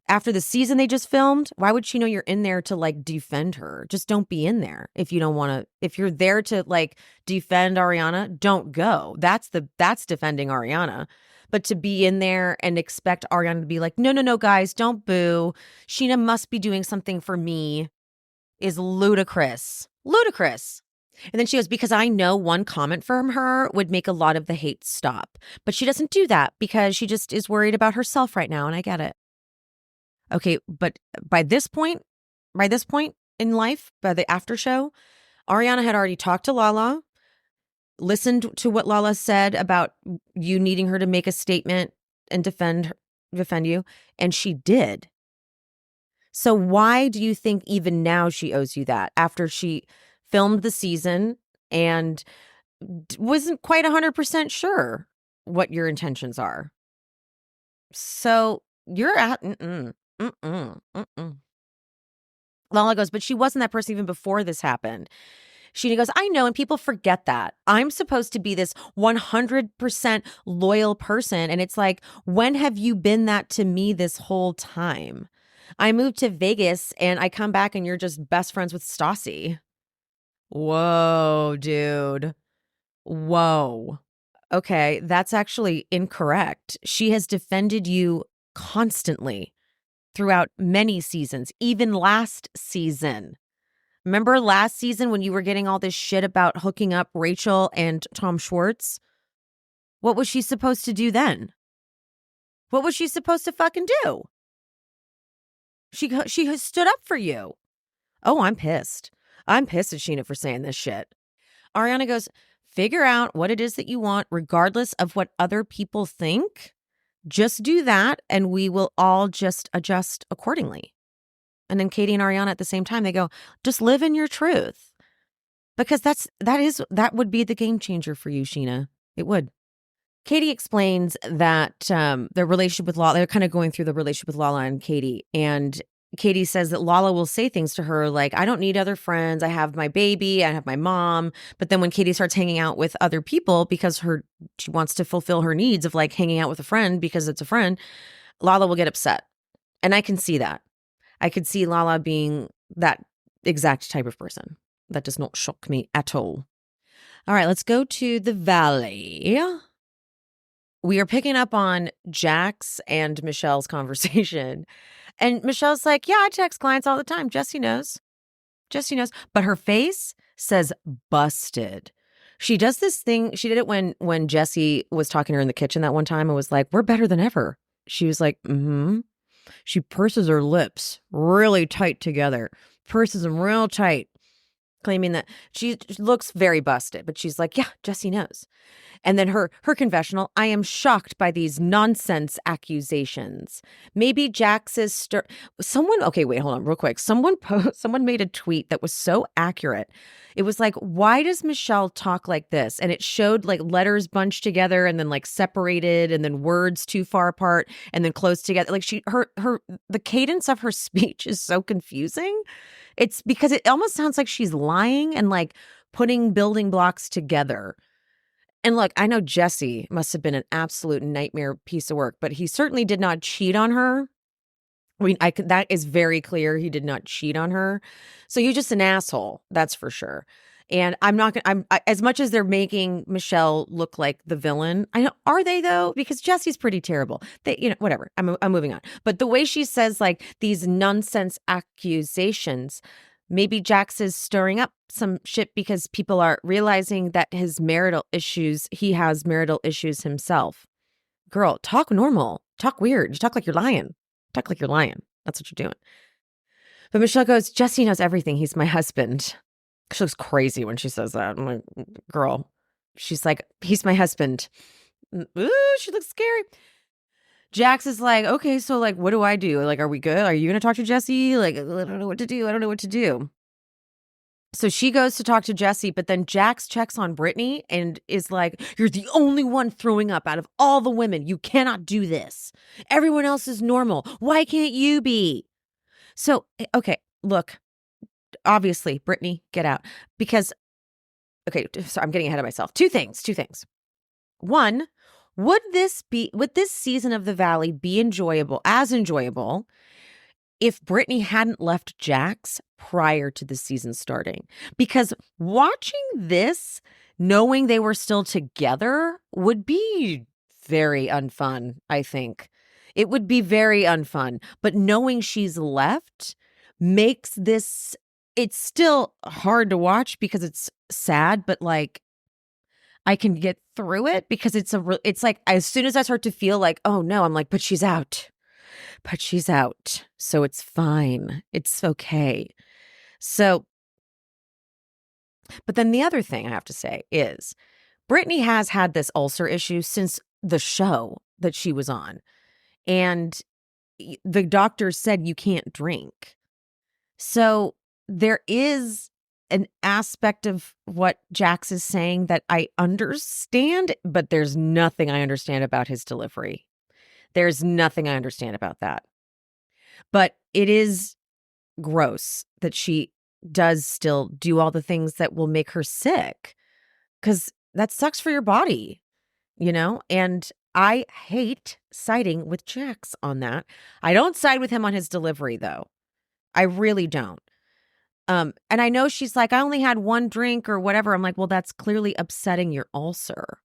after the season they just filmed, why would she know you're in there to like defend her? Just don't be in there if you don't want to. If you're there to like defend Ariana, don't go. That's defending Ariana. But to be in there and expect Ariana to be like, no, no, no, guys, don't boo. Sheena must be doing something for me is ludicrous. Ludicrous. And then she goes, because I know one comment from her would make a lot of the hate stop. But she doesn't do that because she just is worried about herself right now. And I get it. Okay, but by this point in life, by the after show, Ariana had already talked to Lala, listened to what Lala said about you needing her to make a statement and defend you, and she did. So why do you think even now she owes you that after she filmed the season and wasn't quite 100% sure what your intentions are? So you're at Lala goes, but she wasn't that person even before this happened. Sheena goes, I know, and people forget that. I'm supposed to be this 100% loyal person. And it's like, when have you been that to me this whole time? I moved to Vegas and I come back and you're just best friends with Stassi. Whoa, dude. Whoa. Okay, that's actually incorrect. She has defended you constantly throughout many seasons, even last season. Remember last season when you were getting all this shit about hooking up Rachel and Tom Schwartz? What was she supposed to do then? What was she supposed to fucking do? She has stood up for you. Oh, I'm pissed. I'm pissed at Sheena for saying this shit. Ariana goes, figure out what it is that you want, regardless of what other people think. Just do that, and we will all just adjust accordingly. And then Katie and Ariana at the same time, they go, just live in your truth. Because that would be the game changer for you, Sheena. It would. Katie explains that their relationship with Lala, they're kind of going through the relationship with Lala and Katie. And Katie says that Lala will say things to her like, I don't need other friends. I have my baby. I have my mom. But then when Katie starts hanging out with other people because she wants to fulfill her needs of like hanging out with a friend because it's a friend, Lala will get upset. And I can see that. I could see Lala being that exact type of person. That does not shock me at all. All right, let's go to the Valley. We are picking up on Jax and Michelle's conversation. And Michelle's like, yeah, I text clients all the time. Jesse knows. Jesse knows. But her face says busted. She does this thing. She did it when Jesse was talking to her in the kitchen that one time and was like, we're better than ever. She was like, mm-hmm. She purses her lips really tight together. Purses them real tight. Claiming that she looks very busted. But she's like, yeah, Jesse knows. And then her confessional, I am shocked by these nonsense accusations. Maybe Jax is someone, okay, wait, hold on real quick. Someone made a tweet that was so accurate. It was like, why does Michelle talk like this? And it showed like letters bunched together and then like separated and then words too far apart and then close together. Like the cadence of her speech is so confusing. It's because it almost sounds like she's lying and like putting building blocks together. And look, I know Jesse must have been an absolute nightmare piece of work, but he certainly did not cheat on her. I mean, that is very clear. He did not cheat on her. So you're just an asshole. That's for sure. And as much as they're making Michelle look like the villain, I know, are they though? Because Jesse's pretty terrible. Whatever. I'm moving on. But the way she says like these nonsense accusations, maybe Jax is stirring up some shit because people are realizing that he has marital issues himself. Girl, talk normal. Talk weird. You talk like you're lying. Talk like you're lying. That's what you're doing. But Michelle goes, Jesse knows everything. He's my husband. She looks crazy when she says that. I'm like, girl. She's like, he's my husband. Ooh, she looks scary. Jax is like, okay, so like, what do I do? Like, are we good? Are you going to talk to Jesse? Like, I don't know what to do. I don't know what to do. So she goes to talk to Jesse, but then Jax checks on Brittany and is like, you're the only one throwing up out of all the women. You cannot do this. Everyone else is normal. Why can't you be? So, okay, look, obviously, Brittany, get out. Because, okay, so I'm getting ahead of myself. Two things. One, would this season of The Valley be enjoyable if Brittany hadn't left Jax prior to the season starting. Because watching this, knowing they were still together, would be very unfun, I think. It would be very unfun. But knowing she's left makes this, it's still hard to watch because it's sad, but like, I can get through it because it's like as soon as I start to feel like, oh no, I'm like, but she's out. But she's out. So it's fine. It's okay. So, but then the other thing I have to say is Brittany has had this ulcer issue since the show that she was on. And the doctor said you can't drink. So there is an aspect of what Jax is saying that I understand, but there's nothing I understand about his delivery. There's nothing I understand about that. But it is gross that she does still do all the things that will make her sick, because that sucks for your body, you know? And I hate siding with Jax on that. I don't side with him on his delivery, though. I really don't. And I know she's like, I only had one drink or whatever. I'm like, well, that's clearly upsetting your ulcer.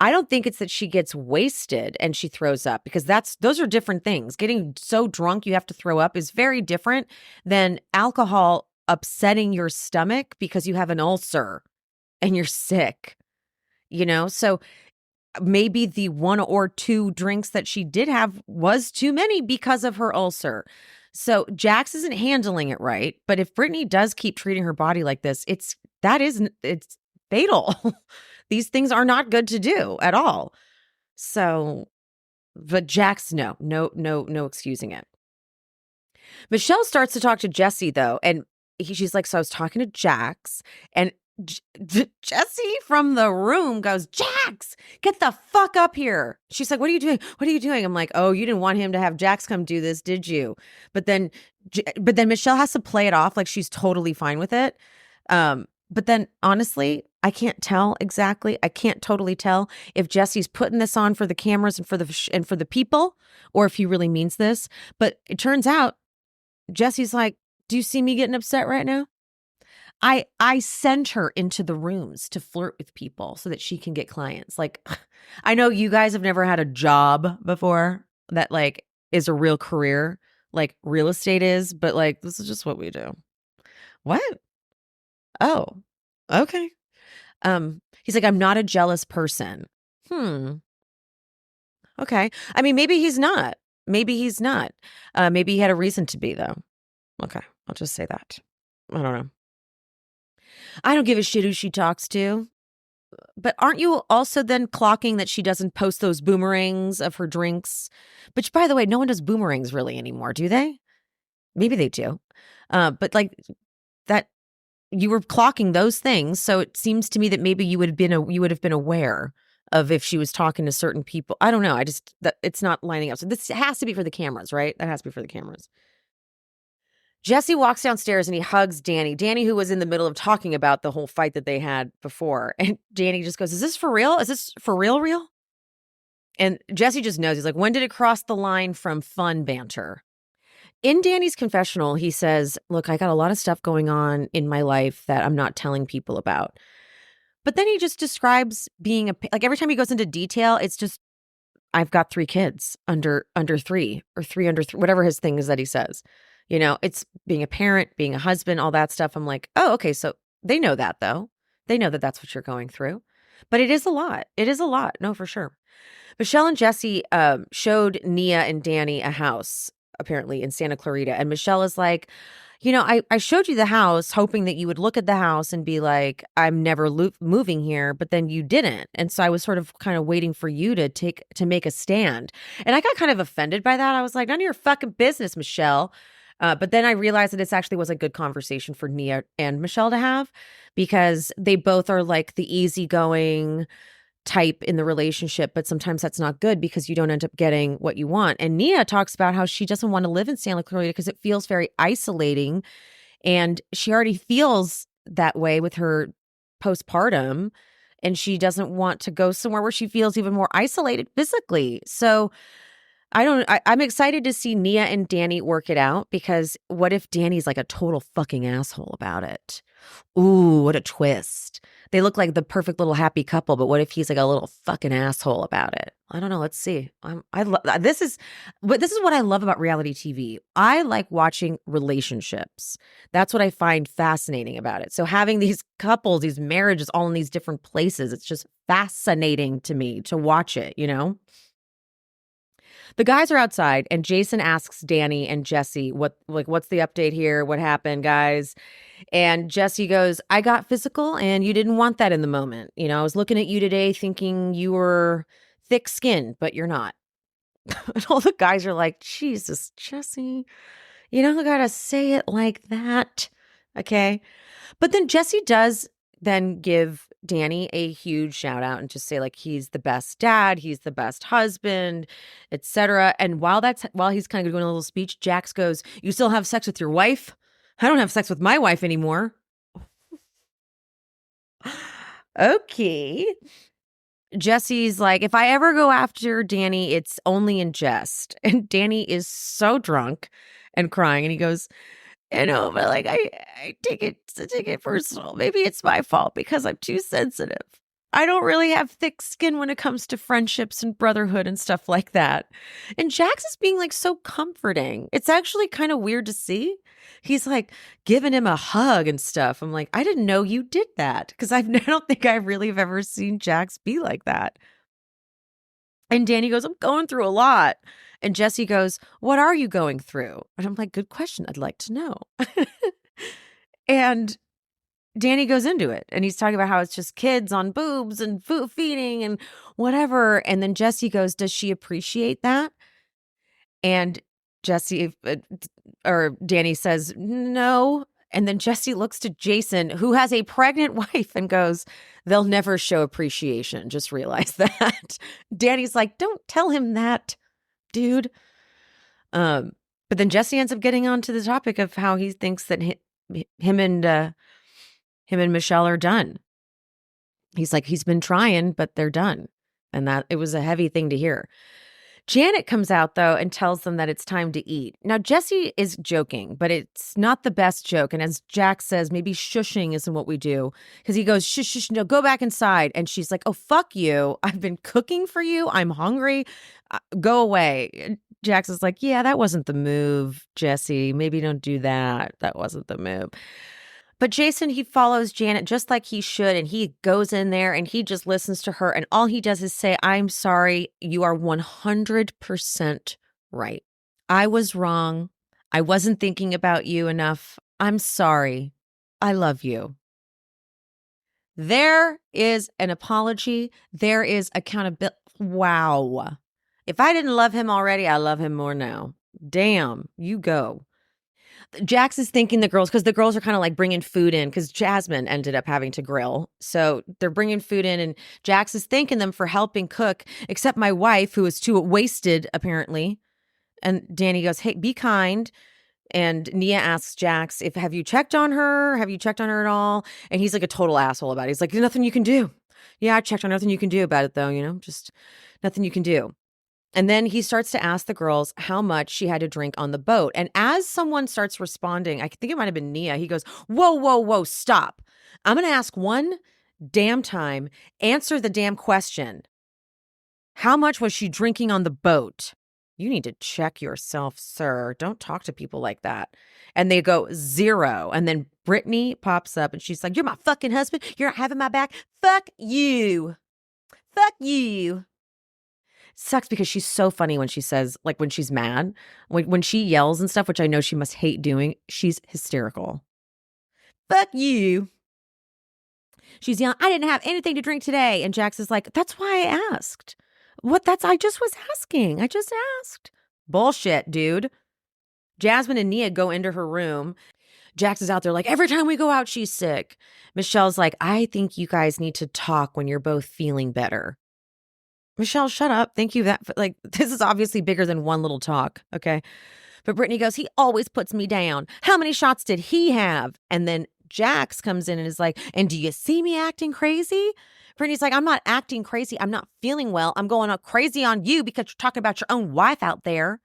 I don't think it's that she gets wasted and she throws up, because those are different things. Getting so drunk you have to throw up is very different than alcohol upsetting your stomach because you have an ulcer and you're sick, you know? So maybe the one or two drinks that she did have was too many because of her ulcer. So Jax isn't handling it right. But if Brittany does keep treating her body like this, it's fatal. These things are not good to do at all. So, but Jax, no excusing it. Michelle starts to talk to Jesse though. And she's like, so I was talking to Jax, and Jesse from the room goes, Jax, get the fuck up here. She's like, what are you doing? What are you doing? I'm like, oh, you didn't want him to have Jax come do this, did you? But then Michelle has to play it off like she's totally fine with it. But then honestly, I can't tell exactly. I can't totally tell if Jesse's putting this on for the cameras and for the people, or if he really means this. But it turns out Jesse's like, do you see me getting upset right now? I send her into the rooms to flirt with people so that she can get clients. Like, I know you guys have never had a job before that like is a real career, like real estate is, but like this is just what we do. What? Oh, okay. He's like, I'm not a jealous person. Okay. I mean, maybe he's not. Maybe he's not. Maybe he had a reason to be though. Okay. I'll just say that. I don't know. I don't give a shit who she talks to. But aren't you also then clocking that she doesn't post those boomerangs of her drinks? Which, by the way, no one does boomerangs really anymore, do they? Maybe they do. But like that, you were clocking those things. So it seems to me that maybe you would have been aware of if she was talking to certain people. I don't know. It's not lining up. So this has to be for the cameras, right? That has to be for the cameras. Jesse walks downstairs and he hugs Danny. Danny, who was in the middle of talking about the whole fight that they had before. And Danny just goes, is this for real? Is this for real? And Jesse just knows. He's like, when did it cross the line from fun banter? In Danny's confessional, he says, look, I got a lot of stuff going on in my life that I'm not telling people about. But then he just describes being like every time he goes into detail, it's just, I've got 3 kids under 3 or 3 under 3, whatever his thing is that he says. You know, it's being a parent, being a husband, all that stuff. I'm like, oh, okay. So they know that though. They know that that's what you're going through. But it is a lot. It is a lot. No, for sure. Michelle and Jesse showed Nia and Danny a house, apparently in Santa Clarita. And Michelle is like, you know, I showed you the house hoping that you would look at the house and be like, I'm never moving here. But then you didn't. And so I was sort of kind of waiting for you to make a stand. And I got kind of offended by that. I was like, none of your fucking business, Michelle. But then I realized that this actually was a good conversation for Nia and Michelle to have, because they both are like the easygoing type in the relationship, but sometimes that's not good because you don't end up getting what you want. And Nia talks about how she doesn't want to live in Santa Clarita because it feels very isolating, and she already feels that way with her postpartum, and she doesn't want to go somewhere where she feels even more isolated physically. So I'm excited to see Nia and Danny work it out because what if Danny's like a total fucking asshole about it? Ooh, what a twist. They look like the perfect little happy couple, but what if he's like a little fucking asshole about it? I don't know. Let's see. This is what I love about reality TV. I like watching relationships. That's what I find fascinating about it. So having these couples, these marriages all in these different places, it's just fascinating to me to watch it, you know? The guys are outside and Jason asks Danny and Jesse, what's the update here? What happened, guys? And Jesse goes, I got physical and you didn't want that in the moment. You know, I was looking at you today thinking you were thick skinned, but you're not. And all the guys are like, Jesus, Jesse, you don't gotta say it like that. Okay. But then Jesse does then give Danny a huge shout out and just say like he's the best dad, he's the best husband, etc. And while he's kind of doing a little speech, Jax goes, "You still have sex with your wife? I don't have sex with my wife anymore." Okay. Jesse's like, if I ever go after Danny, it's only in jest. And Danny is so drunk and crying. And he goes, I know, but like I take it personal. Maybe it's my fault because I'm too sensitive. I don't really have thick skin when it comes to friendships and brotherhood and stuff like that. And Jax is being like so comforting. It's actually kind of weird to see. He's like giving him a hug and stuff. I'm like, I didn't know you did that because I don't think I really have ever seen Jax be like that. And Danny goes, I'm going through a lot. And Jesse goes, what are you going through? And I'm like, good question. I'd like to know. And Danny goes into it. And he's talking about how it's just kids on boobs and food feeding and whatever. And then Jesse goes, does she appreciate that? And Danny says, no. And then Jesse looks to Jason, who has a pregnant wife, and goes, they'll never show appreciation. Just realize that. Danny's like, don't tell him that, dude. But then Jesse ends up getting onto the topic of how he thinks that him and Michelle are done. He's like, he's been trying, but they're done. And that it was a heavy thing to hear. Janet comes out, though, and tells them that it's time to eat. Now, Jesse is joking, but it's not the best joke. And as Jax says, maybe shushing isn't what we do. Because he goes, shush, shush, no, go back inside. And she's like, oh, fuck you. I've been cooking for you. I'm hungry. Go away. And Jax is like, yeah, that wasn't the move, Jesse. Maybe don't do that. That wasn't the move. But Jason, he follows Janet just like he should, and he goes in there and he just listens to her, and all he does is say, I'm sorry, you are 100% right. I was wrong. I wasn't thinking about you enough. I'm sorry. I love you. There is an apology. There is accountability. Wow. If I didn't love him already, I love him more now. Damn, you go. Jax is thanking the girls because the girls are kind of like bringing food in because Jasmine ended up having to grill. So they're bringing food in and Jax is thanking them for helping cook, except my wife, who is too wasted, apparently. And Danny goes, hey, be kind. And Nia asks Jax, have you checked on her? Have you checked on her at all? And he's like a total asshole about it. He's like, there's nothing you can do. Yeah, I checked on her. Nothing you can do about it, though, just nothing you can do. And then he starts to ask the girls how much she had to drink on the boat. And as someone starts responding, I think it might have been Nia, he goes, whoa, whoa, whoa, stop. I'm going to ask one damn time. Answer the damn question. How much was she drinking on the boat? You need to check yourself, sir. Don't talk to people like that. And they go 0. And then Brittany pops up and she's like, you're my fucking husband. You're not having my back. Fuck you. Fuck you. Sucks because she's so funny when she says, like when she's mad, when she yells and stuff, which I know she must hate doing, she's hysterical. Fuck you. She's yelling, I didn't have anything to drink today. And Jax is like, that's why I asked. I just was asking. I just asked. Bullshit, dude. Jasmine and Nia go into her room. Jax is out there like, every time we go out, she's sick. Michelle's like, I think you guys need to talk when you're both feeling better. Michelle, shut up. Thank you. This is obviously bigger than one little talk. Okay. But Brittany goes, he always puts me down. How many shots did he have? And then Jax comes in and is like, and do you see me acting crazy? Brittany's like, I'm not acting crazy. I'm not feeling well. I'm going crazy on you because you're talking about your own wife out there.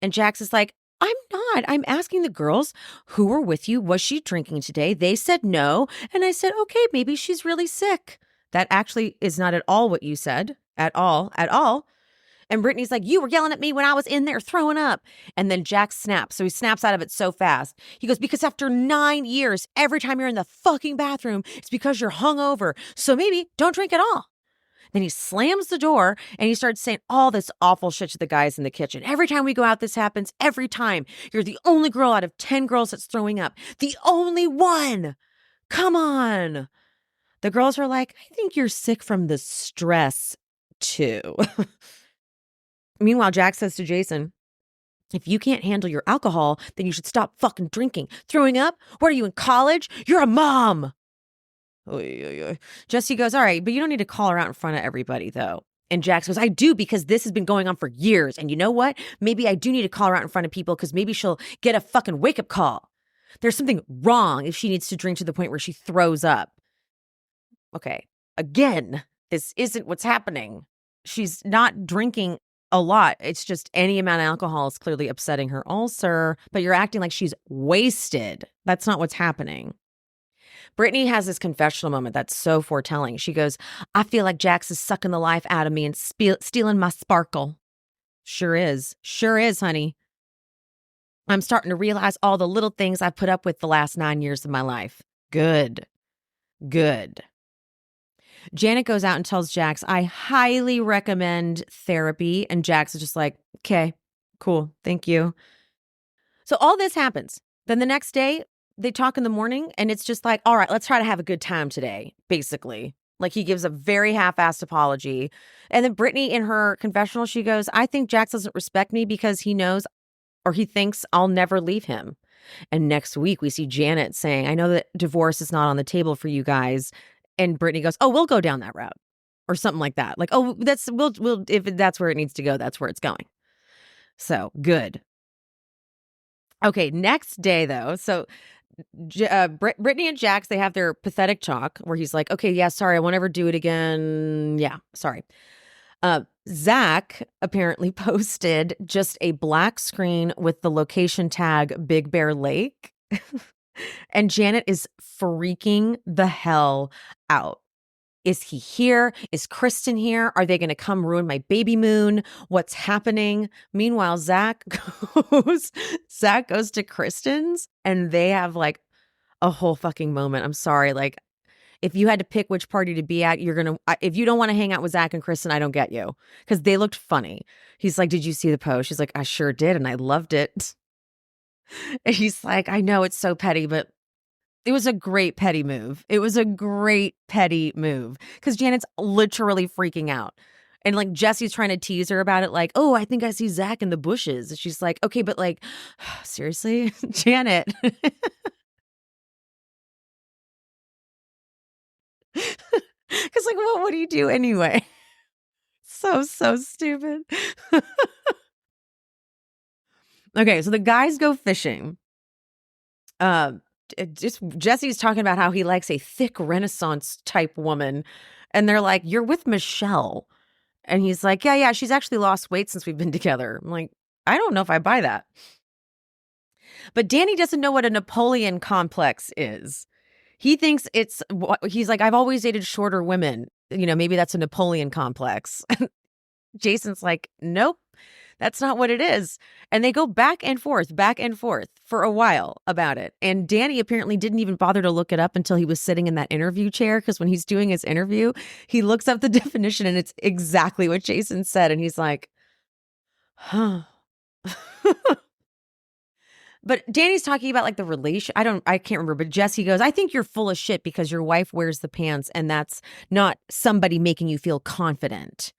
And Jax is like, I'm not. I'm asking the girls who were with you. Was she drinking today? They said no. And I said, okay, maybe she's really sick. That actually is not at all what you said. At all. At all. And Brittany's like, you were yelling at me when I was in there throwing up. And then Jack snaps. So he snaps out of it so fast. He goes, because after 9 years, every time you're in the fucking bathroom, it's because you're hungover. So maybe don't drink at all. Then he slams the door and he starts saying all this awful shit to the guys in the kitchen. Every time we go out, this happens. Every time. You're the only girl out of 10 girls that's throwing up. The only one. Come on. The girls are like, I think you're sick from the stress too. Meanwhile, Jack says to Jason, if you can't handle your alcohol, then you should stop fucking drinking. Throwing up? What are you, in college? You're a mom. Jesse goes, all right, but you don't need to call her out in front of everybody, though. And Jax goes, I do, because this has been going on for years. And you know what? Maybe I do need to call her out in front of people because maybe she'll get a fucking wake-up call. There's something wrong if she needs to drink to the point where she throws up. Okay, again, this isn't what's happening. She's not drinking a lot. It's just any amount of alcohol is clearly upsetting her ulcer, but you're acting like she's wasted. That's not what's happening. Brittany has this confessional moment that's so foretelling. She goes, I feel like Jax is sucking the life out of me and stealing my sparkle. Sure is. Sure is, honey. I'm starting to realize all the little things I've put up with the last 9 years of my life. Good. Good. Janet goes out and tells Jax, I highly recommend therapy. And Jax is just like, okay, cool. Thank you. So all this happens. Then the next day, they talk in the morning and it's just like, all right, let's try to have a good time today, basically. Like he gives a very half-assed apology. And then Brittany in her confessional, she goes, I think Jax doesn't respect me because he knows or he thinks I'll never leave him. And next week we see Janet saying, I know that divorce is not on the table for you guys. And Brittany goes, oh, we'll go down that route or something like that. Like, oh, we'll if that's where it needs to go, that's where it's going. So good. Okay, next day though. So Brittany and Jax, they have their pathetic talk where he's like, okay, yeah, sorry, I won't ever do it again. Yeah, sorry. Zach apparently posted just a black screen with the location tag Big Bear Lake. And Janet is freaking the hell out. Is he here? Is Kristen here? Are they going to come ruin my baby moon? What's happening? Meanwhile, Zach goes to Kristen's and they have like a whole fucking moment. I'm sorry. Like if you had to pick which party to be at, if you don't want to hang out with Zach and Kristen, I don't get you. Because they looked funny. He's like, did you see the post? She's like, I sure did. And I loved it. And he's like, I know it's so petty, but it was a great petty move. It was a great petty move because Janet's literally freaking out. And like Jesse's trying to tease her about it, like, oh, I think I see Zach in the bushes. And she's like, okay, but like, seriously, Janet. Because like, what would he do anyway? So stupid. Okay, so the guys go fishing. Just Jesse's talking about how he likes a thick Renaissance type woman. And they're like, you're with Michelle. And he's like, yeah, she's actually lost weight since we've been together. I'm like, I don't know if I buy that. But Danny doesn't know what a Napoleon complex is. He thinks he's like, I've always dated shorter women. You know, maybe that's a Napoleon complex. Jason's like, nope. That's not what it is. And they go back and forth for a while about it. And Danny apparently didn't even bother to look it up until he was sitting in that interview chair. Because when he's doing his interview, he looks up the definition and it's exactly what Jason said. And he's like, huh. But Danny's talking about like the relation. I can't remember. But Jesse goes, I think you're full of shit because your wife wears the pants and that's not somebody making you feel confident.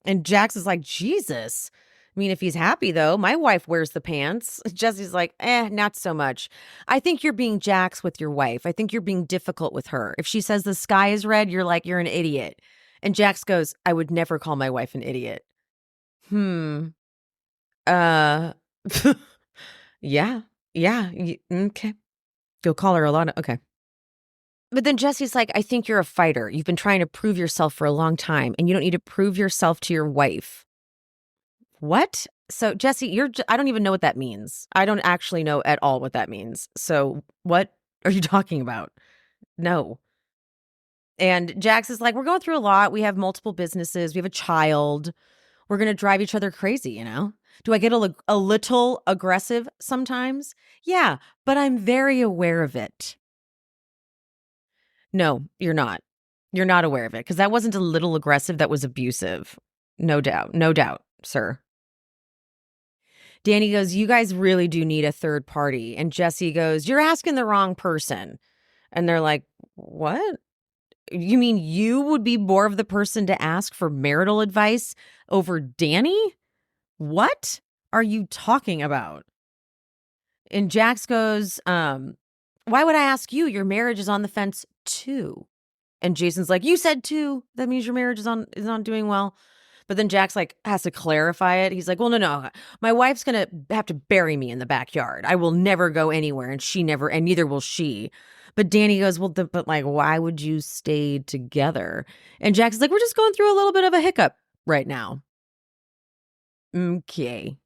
And Jax is like, Jesus. I mean, if he's happy, though, my wife wears the pants. Jesse's like, not so much. I think you're being Jax with your wife. I think you're being difficult with her. If she says the sky is red, you're like, you're an idiot. And Jax goes, I would never call my wife an idiot. Yeah. Okay. Go call her Alana. Okay. But then Jesse's like, I think you're a fighter. You've been trying to prove yourself for a long time, and you don't need to prove yourself to your wife. What? So, Jesse, I don't even know what that means. I don't actually know at all what that means. So, what are you talking about? No. And Jax is like, we're going through a lot. We have multiple businesses. We have a child. We're going to drive each other crazy, you know? Do I get a little aggressive sometimes? Yeah, but I'm very aware of it. No, you're not. You're not aware of it because that wasn't a little aggressive. That was abusive. No doubt. No doubt, sir. Danny goes, you guys really do need a third party. And Jesse goes, you're asking the wrong person. And they're like, what? You mean you would be more of the person to ask for marital advice over Danny? What are you talking about? And Jax goes, why would I ask you? Your marriage is on the fence too. And Jason's like, you said too. That means your marriage is not doing well. But then Jax like has to clarify it. He's like, well, no. My wife's going to have to bury me in the backyard. I will never go anywhere. And neither will she. But Danny goes, well, but like, why would you stay together? And Jax is like, we're just going through a little bit of a hiccup right now. Okay.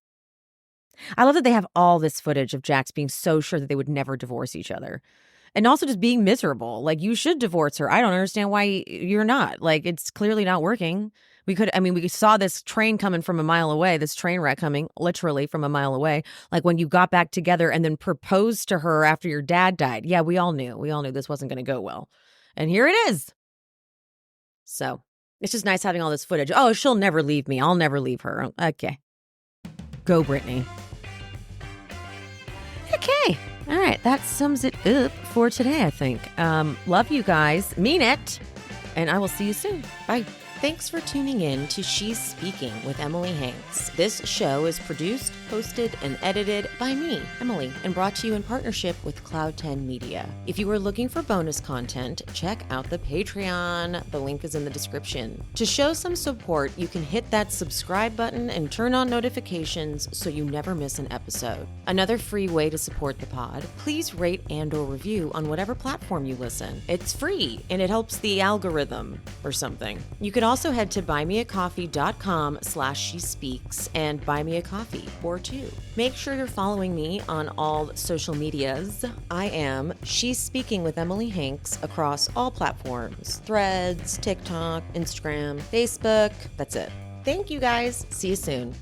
I love that they have all this footage of Jax being so sure that they would never divorce each other. And also just being miserable. Like, you should divorce her. I don't understand why you're not. Like, it's clearly not working. We saw this train coming from a mile away, this train wreck coming literally from a mile away. Like when you got back together and then proposed to her after your dad died. Yeah, we all knew this wasn't going to go well. And here it is. So it's just nice having all this footage. Oh, she'll never leave me. I'll never leave her. Okay. Go, Brittany. Okay. All right. That sums it up for today, I think. Love you guys. Mean it. And I will see you soon. Bye. Thanks for tuning in to She's Speaking with Emily Hanks. This show is produced, hosted, and edited by me, Emily, and brought to you in partnership with Cloud 10 Media. If you are looking for bonus content, check out the Patreon. The link is in the description. To show some support, you can hit that subscribe button and turn on notifications so you never miss an episode. Another free way to support the pod, please rate and/or review on whatever platform you listen. It's free, and it helps the algorithm or something. You could also head to buymeacoffee.com/shespeaks and buy me a coffee for two. Make sure you're following me on all social medias. I am She's Speaking with Emily Hanks across all platforms: Threads, TikTok, Instagram, Facebook. That's it. Thank you guys. See you soon.